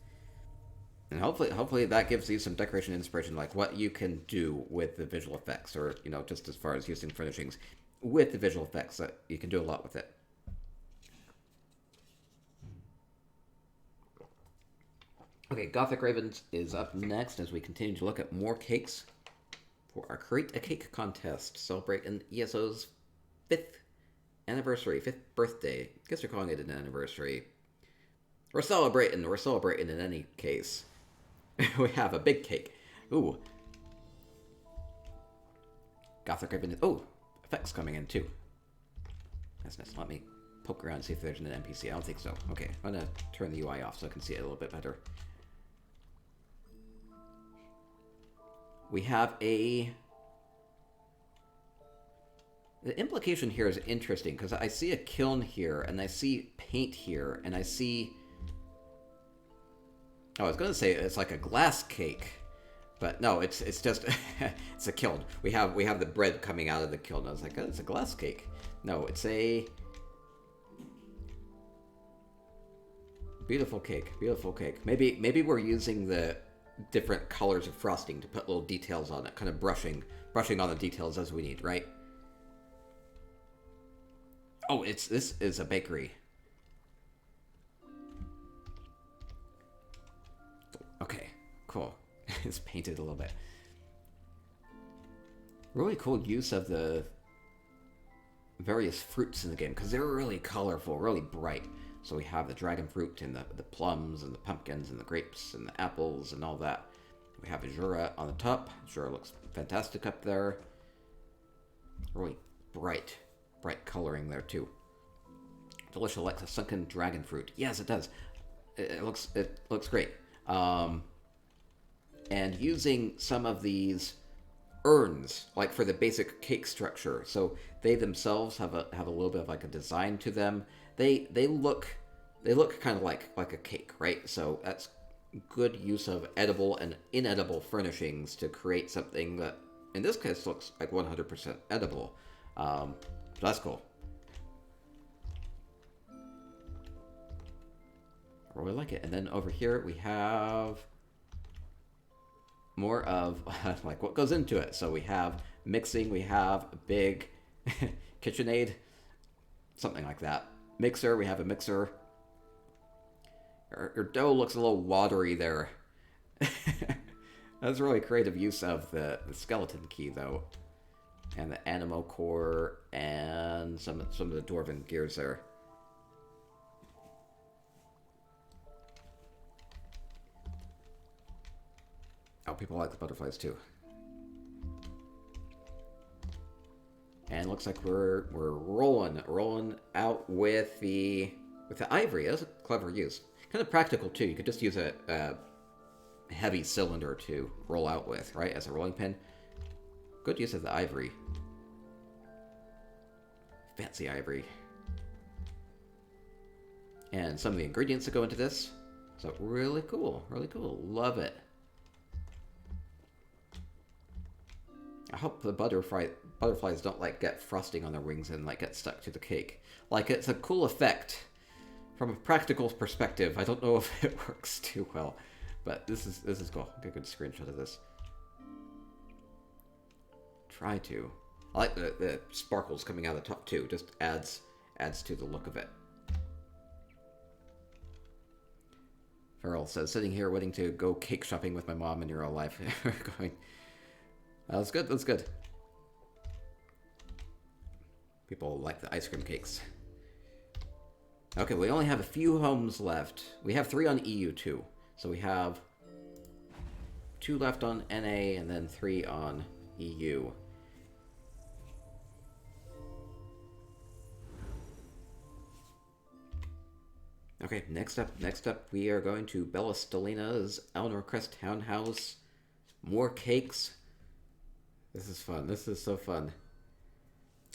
And hopefully that gives you some decoration inspiration, like what you can do with the visual effects, or, you know, just as far as using furnishings with the visual effects, that you can do a lot with it. Okay, Gothic Ravens is up next as we continue to look at more cakes for our Create a Cake contest, celebrating ESO's 5th anniversary, 5th birthday. I guess they're calling it an anniversary. We're celebrating in any case. We have a big cake. Ooh. Gothic Raven. Oh, effects coming in too. That's nice. Let me poke around and see if there's an NPC. I don't think so. Okay, I'm gonna turn the UI off so I can see it a little bit better. We have a... The implication here is interesting, because I see a kiln here, and I see paint here, and I see... Oh, I was going to say it's like a glass cake, but no, it's just it's a kiln. We have the bread coming out of the kiln. I was like, oh, it's a glass cake. No, it's a beautiful cake. Beautiful cake. Maybe we're using the different colors of frosting to put little details on it, kind of brushing on the details as we need, right? Oh, this is a bakery. Okay, cool. It's painted a little bit. Really cool use of the various fruits in the game, because they're really colorful, really bright. So we have the dragon fruit and the plums and the pumpkins and the grapes and the apples and all that. We have Azura on the top. Azura looks fantastic up there. Really bright coloring there too. Delicious, like a sunken dragon fruit. Yes, it does. It looks great. And using some of these urns, like for the basic cake structure, so they themselves have a little bit of like a design to them. They look kind of like a cake, right? So that's good use of edible and inedible furnishings to create something that, in this case, looks like 100% edible. So that's cool. I really like it. And then over here we have more of like what goes into it. So we have mixing, we have a big KitchenAid, something like that. Mixer, we have a mixer. Your dough looks a little watery there. That's really creative use of the skeleton key though. And the Animo core and some of the Dwarven gears there. Oh, people like the butterflies too. And looks like we're rolling out with the ivory. That's a clever use. Kind of practical too. You could just use a heavy cylinder to roll out with, right, as a rolling pin. Good use of the ivory. Fancy ivory. And some of the ingredients that go into this. So really cool, really cool. Love it. I hope the butterflies don't like get frosting on their wings and like get stuck to the cake. Like, it's a cool effect. From a practical perspective, I don't know if it works too well, but this is cool. I'll get a good screenshot of this. Try to. I like the sparkles coming out of the top too. Just adds to the look of it. Farrell says, sitting here waiting to go cake shopping with my mom in real life. We're going. That's good. That's good. People like the ice cream cakes. Okay, we only have a few homes left. We have 3 on EU too. So we have 2 left on NA and then 3 on EU. Okay, next up, we are going to Bella Stelina's Eleanor Crest Townhouse. More cakes. This is fun. This is so fun.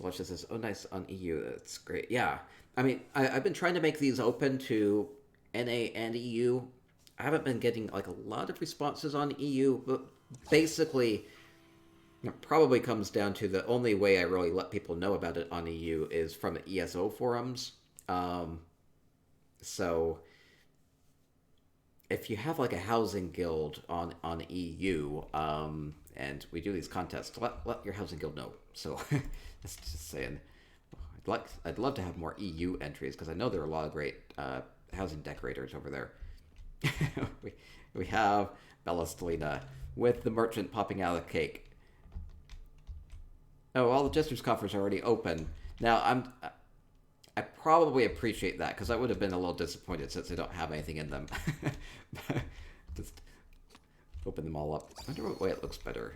Watch this. Oh, nice on EU. That's great. Yeah. I mean, I've been trying to make these open to NA and EU. I haven't been getting, like, a lot of responses on EU, but basically, it probably comes down to the only way I really let people know about it on EU is from the ESO forums. So, if you have, like, a housing guild on EU, and we do these contests, let your housing guild know. So, that's just saying. I'd love to have more EU entries, because I know there are a lot of great housing decorators over there. we have Bella Stelina with the merchant popping out of the cake. Oh, all the Jester's coffers are already open. Now, I probably appreciate that, because I would have been a little disappointed since they don't have anything in them. Just open them all up. I wonder what way it looks better.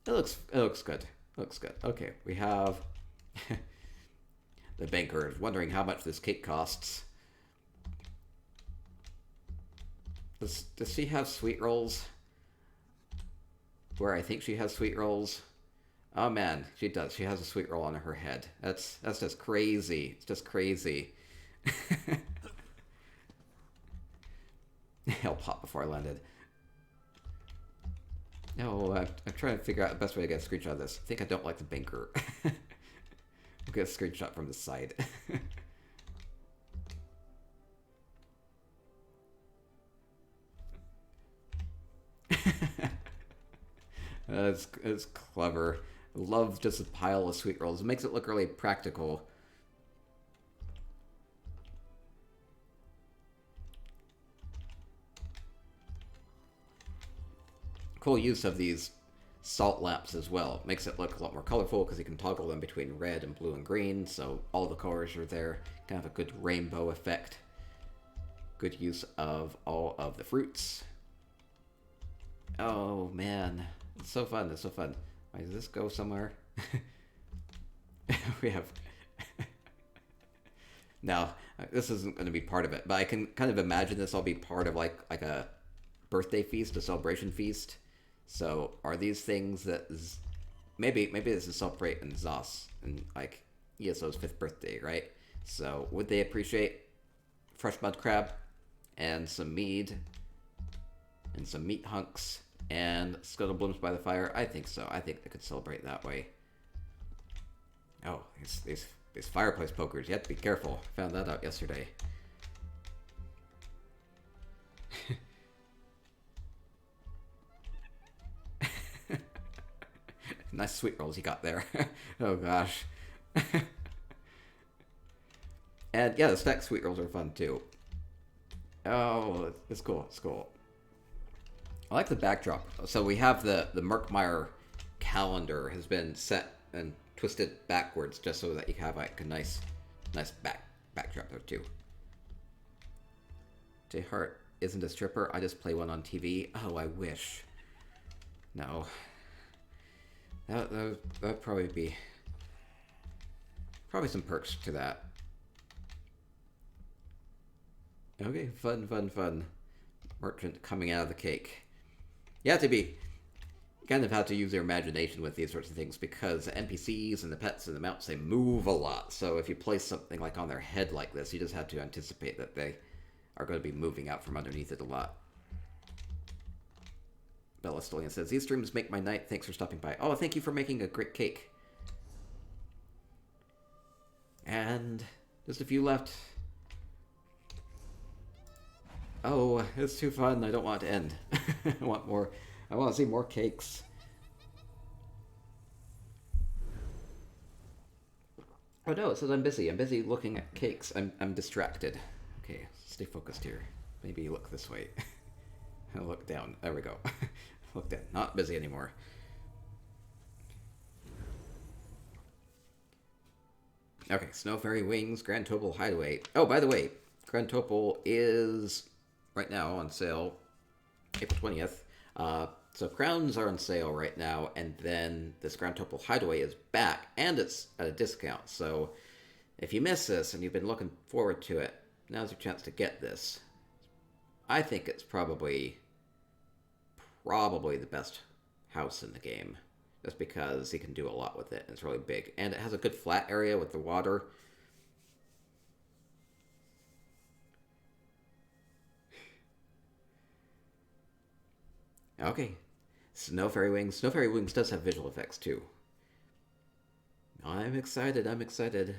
It looks good. It looks good. Okay, we have the banker is wondering how much this cake costs. Does she have sweet rolls? Where I think she has sweet rolls? Oh man, she does. She has a sweet roll on her head. That's just crazy. It's just crazy. I'll pop before I landed. No, I'm trying to figure out the best way to get a screenshot of this. I think I don't like the banker. We'll get a screenshot from the side. It's clever. I love just a pile of sweet rolls. It makes it look really practical. Cool use of these salt lamps as well. Makes it look a lot more colorful because you can toggle them between red and blue and green, so all the colors are there. Kind of a good rainbow effect. Good use of all of the fruits. Oh man, it's so fun. It's so fun. Wait, does this go somewhere? We have. Now, this isn't going to be part of it, but I can kind of imagine this all be part of like a birthday feast, a celebration feast. So, are these things that maybe this is celebrating Zos and like ESO's 5th birthday, right? So, would they appreciate fresh mud crab and some mead and some meat hunks and scuttle blooms by the fire? I think so. I think they could celebrate that way. Oh, these fireplace pokers. You have to be careful. I found that out yesterday. Nice sweet rolls you got there. Oh gosh. And yeah, the stacked sweet rolls are fun too. Oh, it's cool. It's cool. I like the backdrop. So we have the Merkmeyer calendar has been set and twisted backwards just so that you have like a nice backdrop there too. J Hart isn't a stripper. I just play one on TV. Oh, I wish. No. That'd probably be probably some perks to that. Okay, fun, fun, fun. Merchant coming out of the cake. You have to be... You kind of have to use your imagination with these sorts of things because the NPCs and the pets and the mounts, they move a lot. So if you place something like on their head like this, you just have to anticipate that they are going to be moving out from underneath it a lot. Bella Stolian says, these streams make my night. Thanks for stopping by. Oh, thank you for making a great cake. And just a few left. Oh, it's too fun. I don't want it to end. I want more. I want to see more cakes. Oh no, it says I'm busy. I'm busy looking at cakes. I'm distracted. Okay, stay focused here. Maybe look this way. Look down. There we go. Look down. Not busy anymore. Okay, Snow Fairy Wings, Grand Topol Hideaway. Oh, by the way, Grand Topol is right now on sale, April 20th. So crowns are on sale right now, and then this Grand Topol Hideaway is back, and it's at a discount. So if you miss this and you've been looking forward to it, now's your chance to get this. I think it's probably the best house in the game, just because you can do a lot with it, and it's really big. And it has a good flat area with the water. Okay. Snow Fairy Wings. Snow Fairy Wings does have visual effects, too. I'm excited. I'm excited.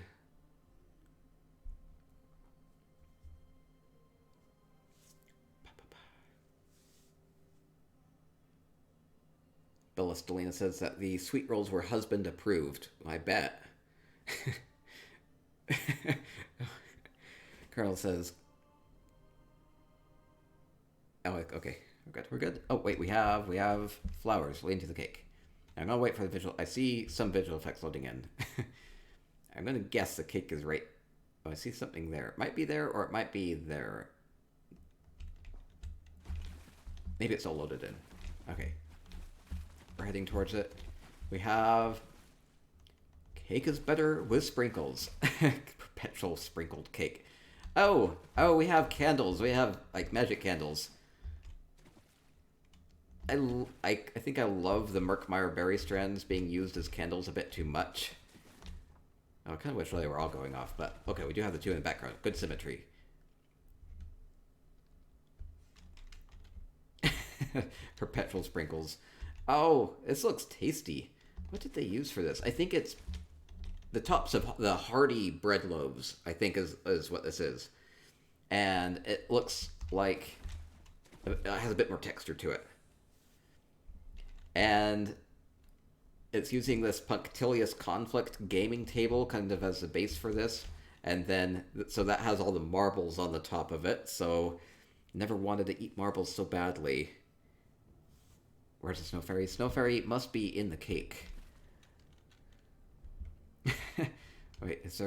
Bella Stelina says that the sweet rolls were husband approved. I bet. Carl says... Oh, okay. We're good. Oh, wait, we have flowers leading to the cake. I'm gonna wait for the visual... I see some visual effects loading in. I'm gonna guess the cake is right... Oh, I see something there. It might be there, or it might be there. Maybe it's all loaded in. Okay. We're heading towards it. We have... Cake is better with sprinkles. Perpetual sprinkled cake. Oh, we have candles. We have, like, magic candles. I think I love the Murkmire berry strands being used as candles a bit too much. Oh, I kind of wish they were all going off, but okay, we do have the two in the background. Good symmetry. Perpetual sprinkles. Oh, this looks tasty. What did they use for this? I think it's the tops of the hearty bread loaves, I think is what this is. And it looks like it has a bit more texture to it. And it's using this Punctilious Conflict gaming table kind of as the base for this. And then, so that has all the marbles on the top of it. So, never wanted to eat marbles so badly. Where's the Snow Fairy? Snow Fairy must be in the cake. Wait,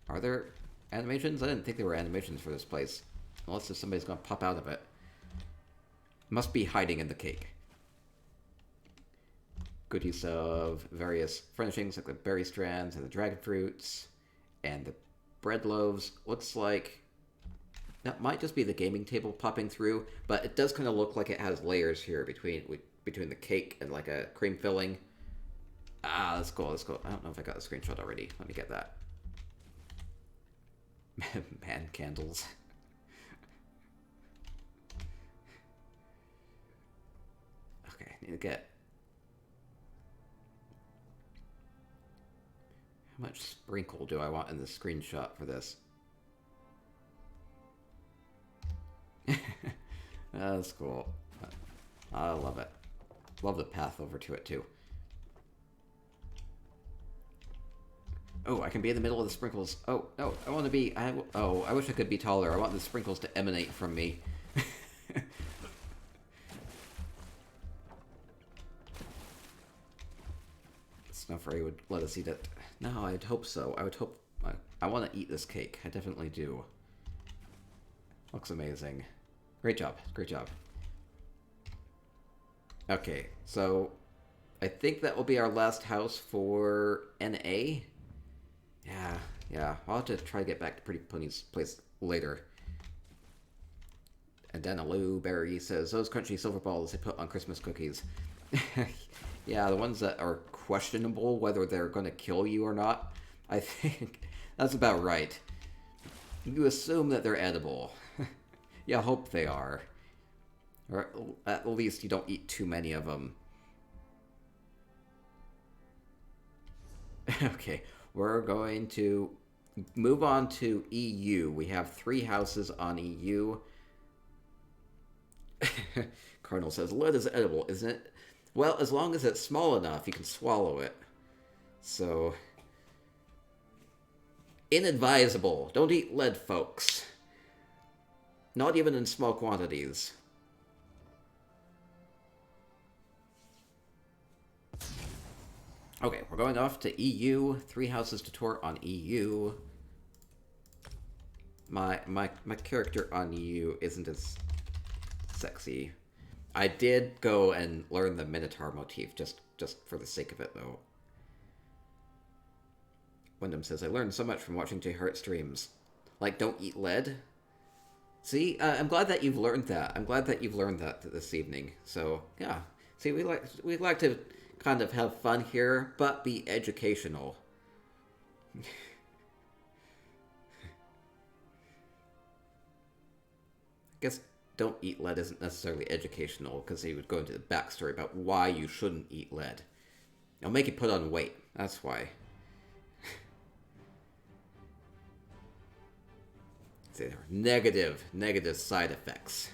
are there animations? I didn't think there were animations for this place. Unless if somebody's gonna pop out of it. Must be hiding in the cake. Good use of various furnishings like the berry strands and the dragon fruits and the bread loaves. Looks like that might just be the gaming table popping through, but it does kind of look like it has layers here between the cake and like a cream filling. Ah, that's cool. That's cool. I don't know if I got a screenshot already. Let me get that. Man candles. Okay, I need to get... How much sprinkle do I want in the screenshot for this? That's cool. I love it. Love the path over to it, too. Oh, I can be in the middle of the sprinkles. Oh, no, I want to be... I wish I could be taller. I want the sprinkles to emanate from me. Snow Fairy would let us eat it. No, I'd hope so. I would hope... I want to eat this cake. I definitely do. Looks amazing. Great job. Great job. Okay, so... I think that will be our last house for NA. Yeah, yeah. I'll have to try to get back to Pretty Pony's place later. And then Alou Berry says, those crunchy silver balls they put on Christmas cookies. Yeah, the ones that are questionable whether they're going to kill you or not. I think that's about right. You assume that they're edible. You hope they are. Or at least you don't eat too many of them. Okay, we're going to move on to EU. We have 3 houses on EU. Cardinal says, lead is edible, isn't it? Well, as long as it's small enough, you can swallow it. So, inadvisable. Don't eat lead, folks. Not even in small quantities. Okay, we're going off to EU. 3 houses to tour on EU. My character on EU isn't as sexy. I did go and learn the Minotaur motif just for the sake of it, though. Wyndham says, I learned so much from watching J Heart streams. Like, don't eat lead? See, I'm glad that you've learned that. I'm glad that you've learned that this evening. So, yeah. See, we like to kind of have fun here, but be educational. I guess don't eat lead isn't necessarily educational, because he would go into the backstory about why you shouldn't eat lead. It'll make you put on weight. That's why. See, there are negative side effects.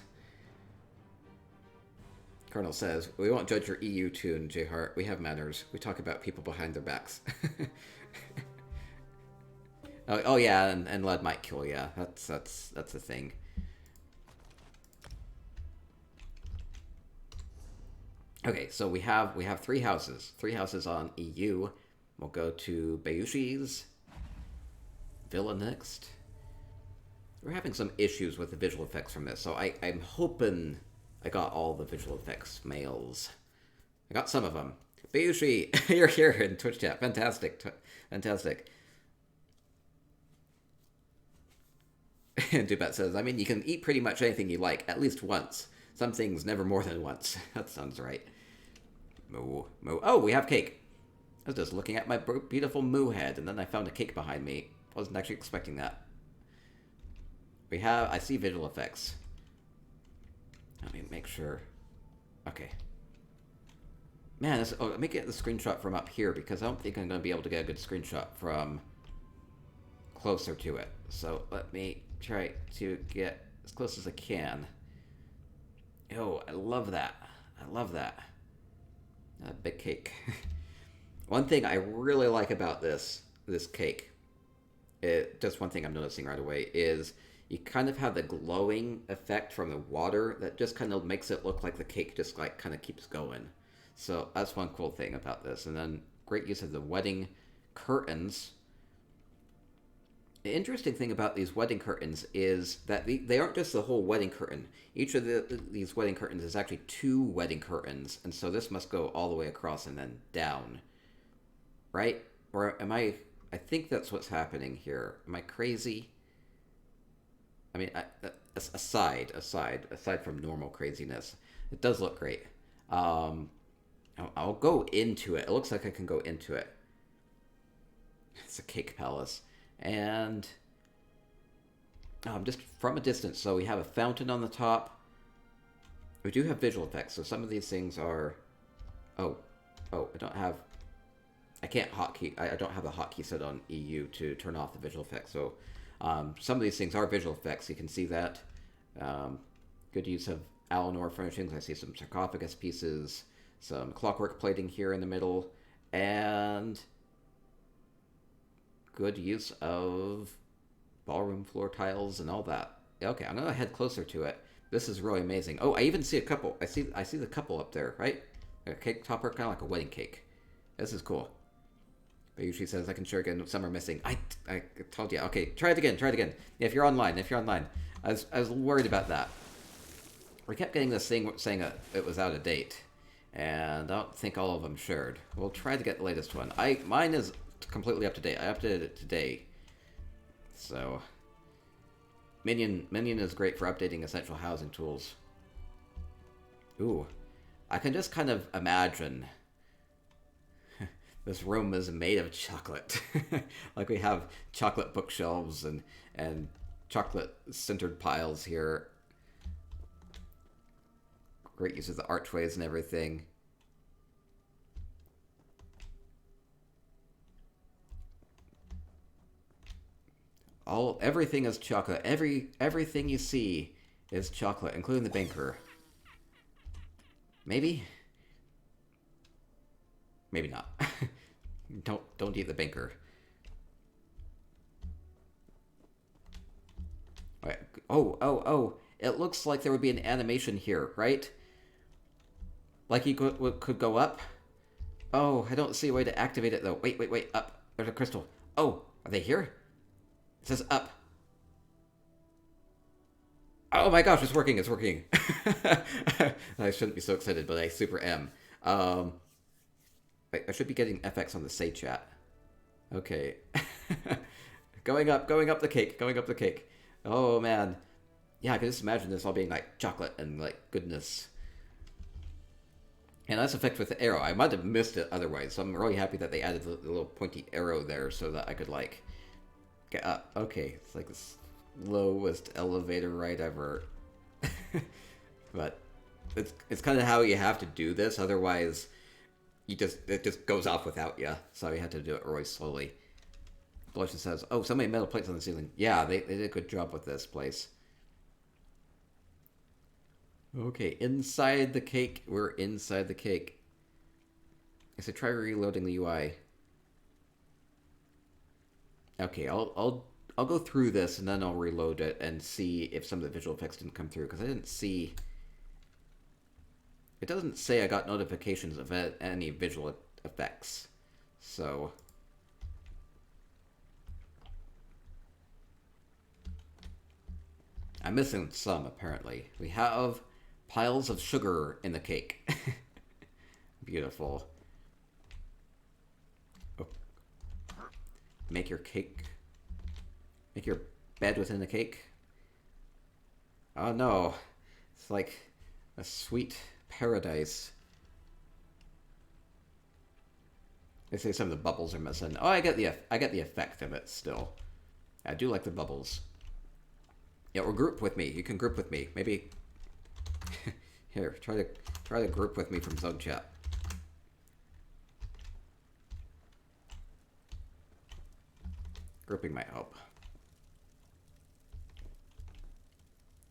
Colonel says, we won't judge your EU tune, J Hart. We have manners. We talk about people behind their backs. Oh yeah, and lead might kill you. That's the thing. Okay, so we have 3 houses. 3 houses on EU. We'll go to Bayushi's villa next. We're having some issues with the visual effects from this, so I'm hoping I got all the visual effects mails. I got some of them. Bayushi, you're here in Twitch chat. Fantastic. Fantastic. Dubat says, I mean, you can eat pretty much anything you like, at least once. Some things never more than once. That sounds right. Moo. Moo. Oh, we have cake. I was just looking at my beautiful moo head, and then I found a cake behind me. Wasn't actually expecting that. I see visual effects. Let me make sure. Okay. Man, let me get the screenshot from up here, because I don't think I'm going to be able to get a good screenshot from closer to it. So let me try to get as close as I can. Oh, I love that. I love that. Big cake. One thing I really like about this cake, just one thing I'm noticing right away, is you kind of have the glowing effect from the water that just kind of makes it look like the cake just like kind of keeps going. So that's one cool thing about this. And then great use of the wedding curtains. The interesting thing about these wedding curtains is that they aren't just the whole wedding curtain. Each of these wedding curtains is actually 2 wedding curtains, and so this must go all the way across and then down. Right? Or am I think that's what's happening here. Am I crazy? I mean, aside from normal craziness, it does look great. I'll go into it. It looks like I can go into it. It's a cake palace. And just from a distance, so we have a fountain on the top. We do have visual effects, so some of these things are... Oh, I can't hotkey. I don't have a hotkey set on EU to turn off the visual effects, so some of these things are visual effects. You can see that. Good use of Alinor furnishings. I see some sarcophagus pieces, some clockwork plating here in the middle, and good use of ballroom floor tiles and all that. Okay, I'm gonna head closer to it. This is really amazing. Oh, I even see a couple. I see the couple up there, right? A cake topper, kind of like a wedding cake. This is cool. But usually says I can sure again. Some are missing. I told you. Okay, try it again. If you're online. I was worried about that. We kept getting this thing saying it was out of date, and I don't think all of them shared. We'll try to get the latest one. Mine is completely up to date. I updated it today. So, Minion is great for updating essential housing tools. Ooh, I can just kind of imagine this room is made of chocolate. Like we have chocolate bookshelves and chocolate centered piles here. Great use of the archways and everything. Everything is chocolate. Everything you see is chocolate, including the banker. Maybe? Maybe not. Don't eat the banker. Right. Oh. It looks like there would be an animation here, right? Like he could go up? Oh, I don't see a way to activate it, though. Wait. Up. There's a crystal. Oh, are they here? It says up. Oh my gosh, it's working. I shouldn't be so excited, but I super am. Wait, I should be getting FX on the say chat. Okay. going up the cake. Oh man. Yeah, I can just imagine this all being like chocolate and like goodness. And that's effect with the arrow. I might have missed it otherwise, so I'm really happy that they added the little pointy arrow there so that I could like get up. Okay, it's like the slowest elevator ride ever. But it's kind of how you have to do this, otherwise it just goes off without you. So you had to do it really slowly. Delicious says, "Oh, so many metal plates on the ceiling." Yeah, they did a good job with this place. Okay, inside the cake. We're inside the cake. I said try reloading the UI. Okay, I'll go through this and then I'll reload it and see if some of the visual effects didn't come through, because I didn't see. It doesn't say I got notifications of any visual effects, so. I'm missing some, apparently. We have piles of sugar in the cake. Beautiful. Oh. Make your cake. Make your bed within the cake. Oh no. It's like a sweet paradise. They say some of the bubbles are missing. Oh, I get the effect of it still. I do like the bubbles. Yeah, or group with me. You can group with me. Maybe here, try to group with me from Zone Chat. Grouping might help.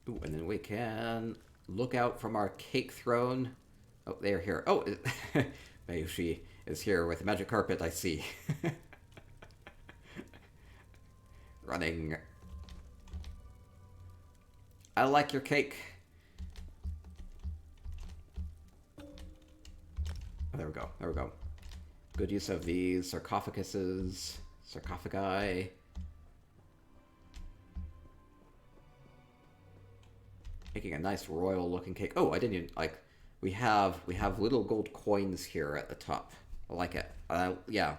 Ooh, and then we can look out from our cake throne. Oh, they're here. Oh, Bayushi is here with a magic carpet, I see. Running. I like your cake. Oh, there we go. Good use of these sarcophagi. Making a nice royal looking cake. Oh, I didn't even like. We have little gold coins here at the top. I like it. Yeah.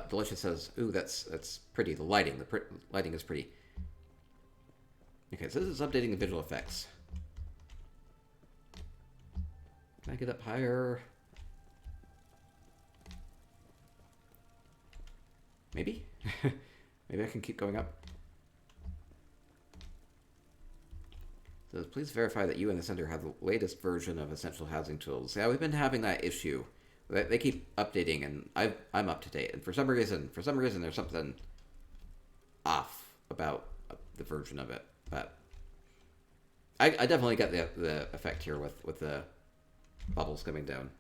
Delicious says, "Ooh, that's pretty. The lighting is pretty." Okay, so this is updating the visual effects. Can I get up higher? Maybe? Maybe I can keep going up. So please verify that you and the center have the latest version of Essential Housing Tools. Yeah, we've been having that issue. They keep updating, and I'm up to date. And for some reason, there's something off about the version of it. But I definitely got the effect here with the bubbles coming down.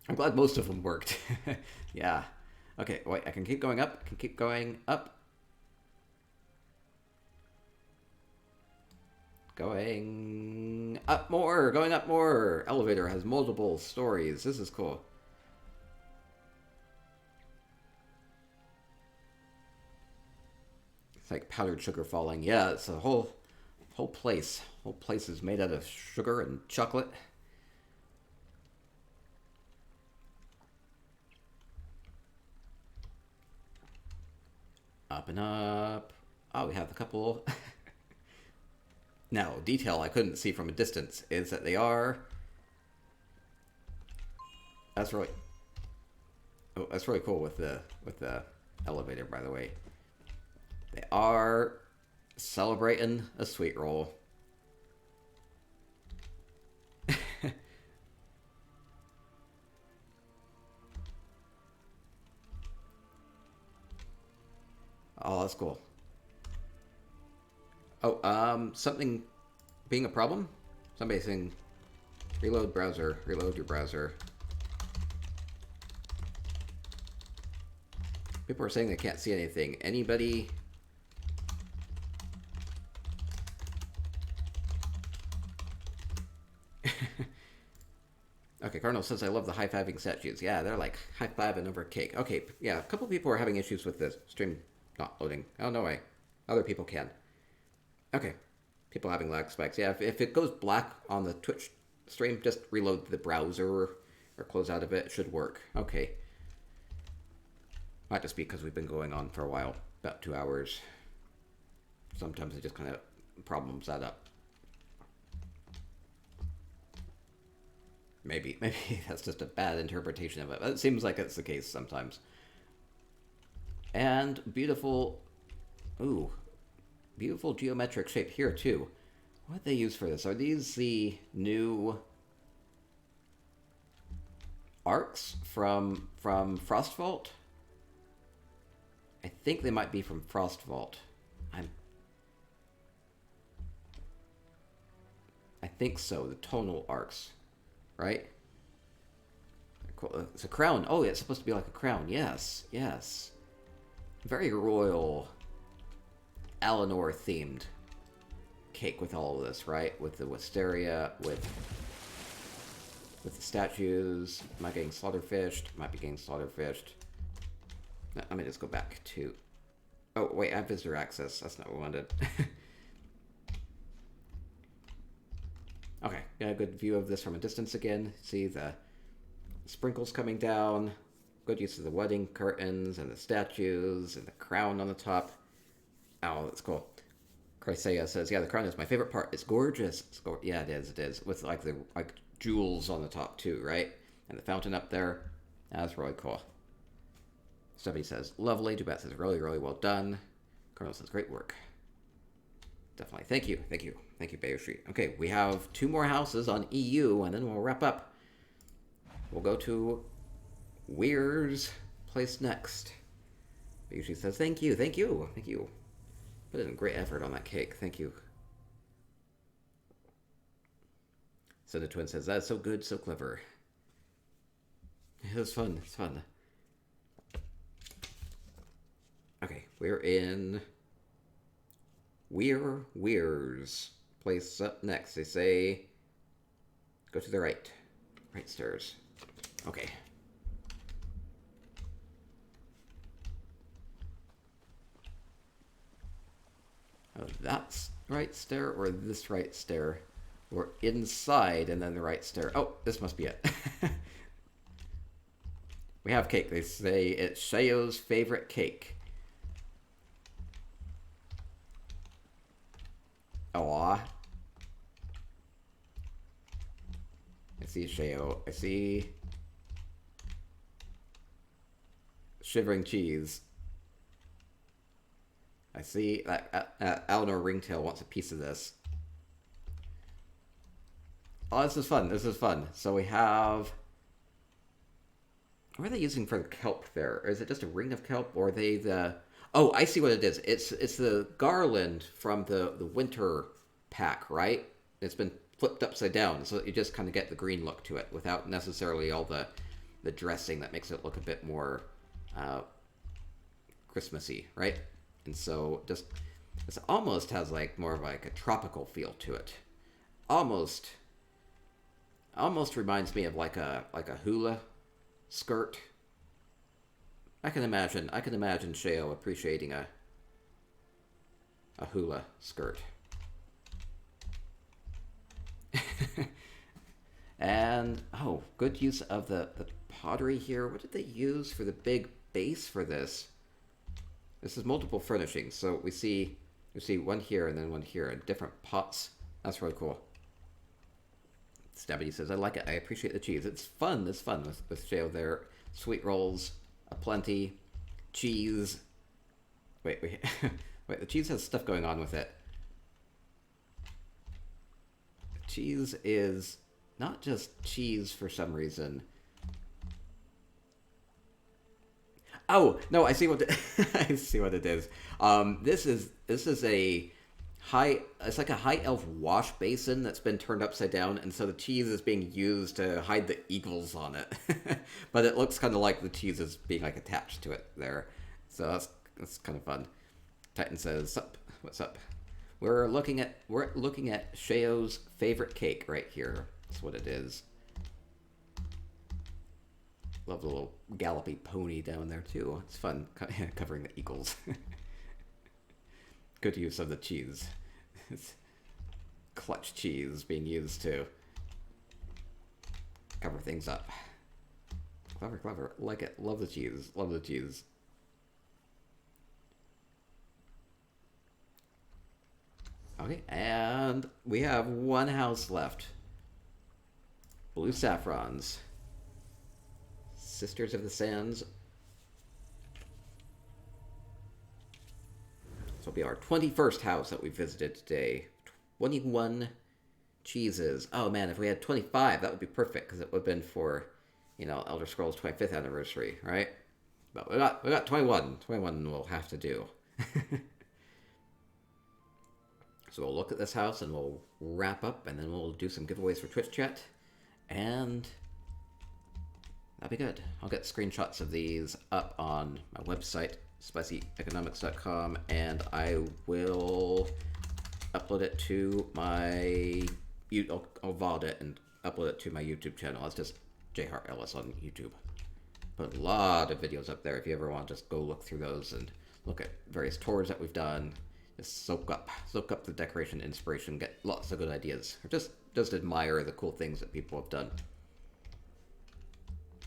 I'm glad most of them worked. Yeah. Okay, wait, I can keep going up. Going up more. Elevator has multiple stories. This is cool. It's like powdered sugar falling. Yeah, it's a whole place. Whole place is made out of sugar and chocolate. Up and up. Oh, we have a couple. Now, detail I couldn't see from a distance is that they are. That's really. Oh, that's really cool with the elevator. By the way, they are celebrating a sweet roll. Oh, that's cool. Oh, something being a problem? Somebody saying, reload browser, reload your browser. People are saying they can't see anything. Anybody? Okay, Cardinal says, I love the high-fiving statues. Yeah, they're like high-fiving over cake. Okay, yeah, a couple people are having issues with the stream not loading. Oh, no way. Other people can. Okay. People having lag spikes. Yeah, if it goes black on the Twitch stream, just reload the browser or close out of it. It should work. Okay. Might just be because we've been going on for a while. About 2 hours. Sometimes it just kind of problems that up. Maybe that's just a bad interpretation of it. But it seems like it's the case sometimes. And beautiful... Ooh. Beautiful geometric shape here, too. What do they use for this? Are these the new arcs from Frostvault? I think they might be from Frostvault. I think so. The tonal arcs, right? Cool. It's a crown. Oh, it's supposed to be like a crown. Yes, yes. Very royal, Eleanor themed cake with all of this, right? With the wisteria, with the statues. Am I getting slaughterfished? Might be getting slaughterfished. Let me just go back to... Oh, wait, I have visitor access. That's not what we wanted. Okay, got a good view of this from a distance again. See the sprinkles coming down. Good use of the wedding curtains and the statues and the crown on the top. Oh, that's cool. Chrysaea says, yeah, the crown is my favorite part. It's gorgeous. Yeah, it is. With like the jewels on the top too, right? And the fountain up there. That's really cool. Somebody says, lovely. Dubat says, really, really well done. Colonel says, great work. Definitely. Thank you, Bayoshi. Okay, we have 2 more houses on EU, and then we'll wrap up. We'll go to Weir's place next. Bayoshi says, thank you. Put in great effort on that cake. Thank you. So the twin says, that's so good, so clever. It was fun. It's fun. Okay, we're in Weir's place up next. They say go to the right. Right stairs. Okay. Oh, that's right stair or this right stair? We're inside and then the right stair. Oh, this must be it. We have cake. They say it's Sheo's favorite cake. Aw. I see Sheo. I see Shivering Cheese. I see that Eleanor Ringtail wants a piece of this. Oh, this is fun. So we have... What are they using for the kelp there? Or is it just a ring of kelp? Or are they the... Oh, I see what it is. It's the garland from the winter pack, right? It's been flipped upside down, so you just kind of get the green look to it without necessarily all the dressing that makes it look a bit more Christmassy, right? And so this almost has like more of like a tropical feel to it. Almost reminds me of like a hula skirt. I can imagine Sheo appreciating a hula skirt. And, oh, good use of the pottery here. What did they use for the big base for this? This is multiple furnishings, so we see one here and then one here in different pots. That's really cool. Stabby says, I like it. I appreciate the cheese. It's fun. It's fun with Sheo there. Sweet rolls, aplenty, cheese. Wait. Wait, the cheese has stuff going on with it. Cheese is not just cheese for some reason. Oh no, I see what I see what it is. This is a high. It's like a high elf wash basin that's been turned upside down, and so the cheese is being used to hide the eagles on it. But it looks kind of like the cheese is being like attached to it there. So that's kind of fun. Titan says, "Sup? What's up? We're looking at Sheo's favorite cake right here. That's what it is." Love the little gallopy pony down there too. It's fun covering the eagles. Good use of the cheese. It's clutch cheese being used to cover things up. Clever, clever. Like it. Love the cheese. Love the cheese. Okay, and we have one house left. Blue Saffrons. Sisters of the Sands. This will be our 21st house that we visited today. 21 cheeses. Oh man, if we had 25, that would be perfect, because it would have been for, you know, Elder Scrolls 25th anniversary, right? But we got 21. 21 we'll have to do. So we'll look at this house and we'll wrap up, and then we'll do some giveaways for Twitch chat, and that'll be good. I'll get screenshots of these up on my website, spicyeconomics.com, and I will upload it to my... I'll VOD it and upload it to my YouTube channel. It's just J. Hart Ellis on YouTube. Put a lot of videos up there if you ever want to just go look through those and look at various tours that we've done. Just soak up the decoration inspiration, get lots of good ideas, or just admire the cool things that people have done.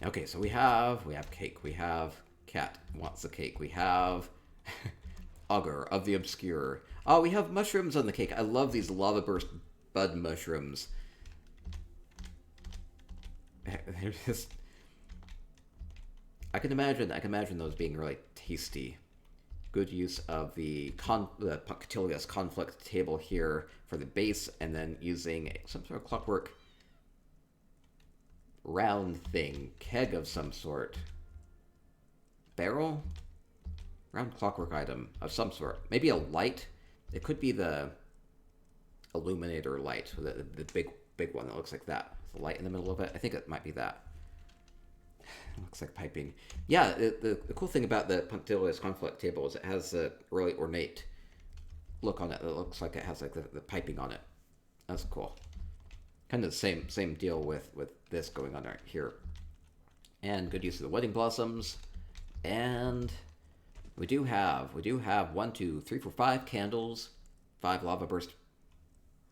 Okay, so we have cake, we have cat wants the cake, we have Augur of the Obscure. Oh, we have mushrooms on the cake. I love these lava burst bud mushrooms. They're just... I can imagine those being really tasty. Good use of the Punctilious conflict table here for the base, and then using some sort of clockwork round thing, keg of some sort, barrel, round clockwork item of some sort. Maybe a light. It could be the illuminator light, the big one that looks like that. The light in the middle of it. I think it might be that. It looks like piping. Yeah, the cool thing about the Punctilious conflict table is it has a really ornate look on it. It looks like it has like the piping on it. That's cool. Kind of the same deal with this going on right here. And good use of the wedding blossoms. And we do have 1, 2, 3, 4, 5 candles, 5 lava burst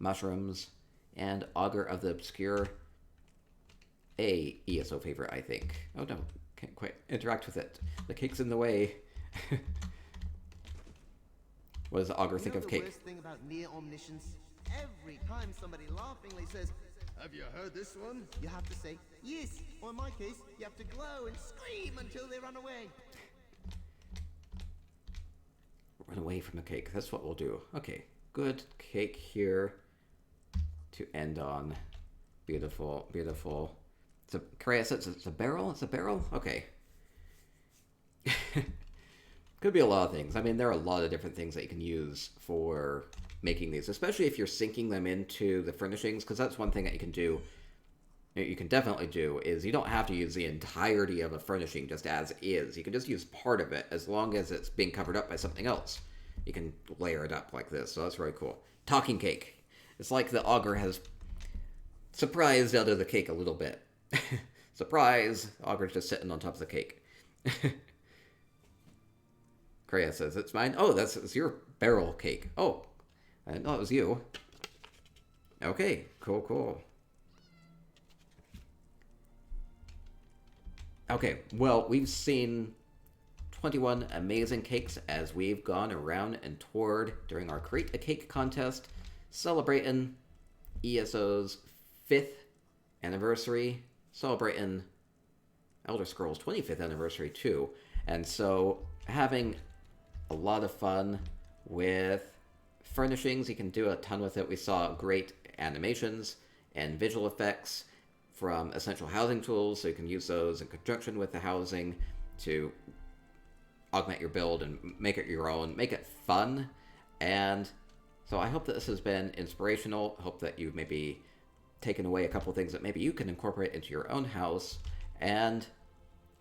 mushrooms, and Augur of the Obscure. A ESO favorite, I think. Oh no, can't quite interact with it. The cake's in the way. What does the Augur think of cake? The worst thing about near omniscience? Every time somebody laughingly says, "Have you heard this one?" you have to say, "Yes," or in my case, you have to glow and scream until they run away. Run away from the cake. That's what we'll do. Okay, good cake here to end on. Beautiful, beautiful. So, Correa says it's a barrel? It's a barrel? Okay. Could be a lot of things. I mean, there are a lot of different things that you can use for making these, especially if you're sinking them into the furnishings, because that's one thing that you can do. You can definitely do is you don't have to use the entirety of a furnishing just as is. You can just use part of it as long as it's being covered up by something else. You can layer it up like this, so that's really cool. Talking cake. It's like the Augur has surprised out of the cake a little bit. Surprise! Augur's just sitting on top of the cake. Kreia says, it's mine. Oh, it's your barrel cake. Oh, I didn't know it was you. Okay, cool. Okay, well, we've seen 21 amazing cakes as we've gone around and toured during our Create a Cake contest, celebrating ESO's 5th anniversary, celebrating Elder Scrolls 25th anniversary too. And so having a lot of fun with furnishings. You can do a ton with it. We saw great animations and visual effects from essential housing tools, so you can use those in conjunction with the housing to augment your build and make it your own, make it fun. And so I hope that this has been inspirational. I hope that you've maybe taken away a couple things that maybe you can incorporate into your own house. And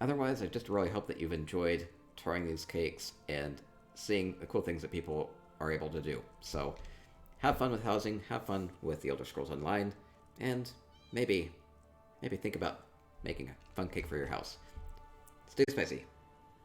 otherwise, I just really hope that you've enjoyed touring these cakes and seeing the cool things that people are able to do. So have fun with housing, have fun with the Elder Scrolls Online, and maybe think about making a fun cake for your house. Stay spicy.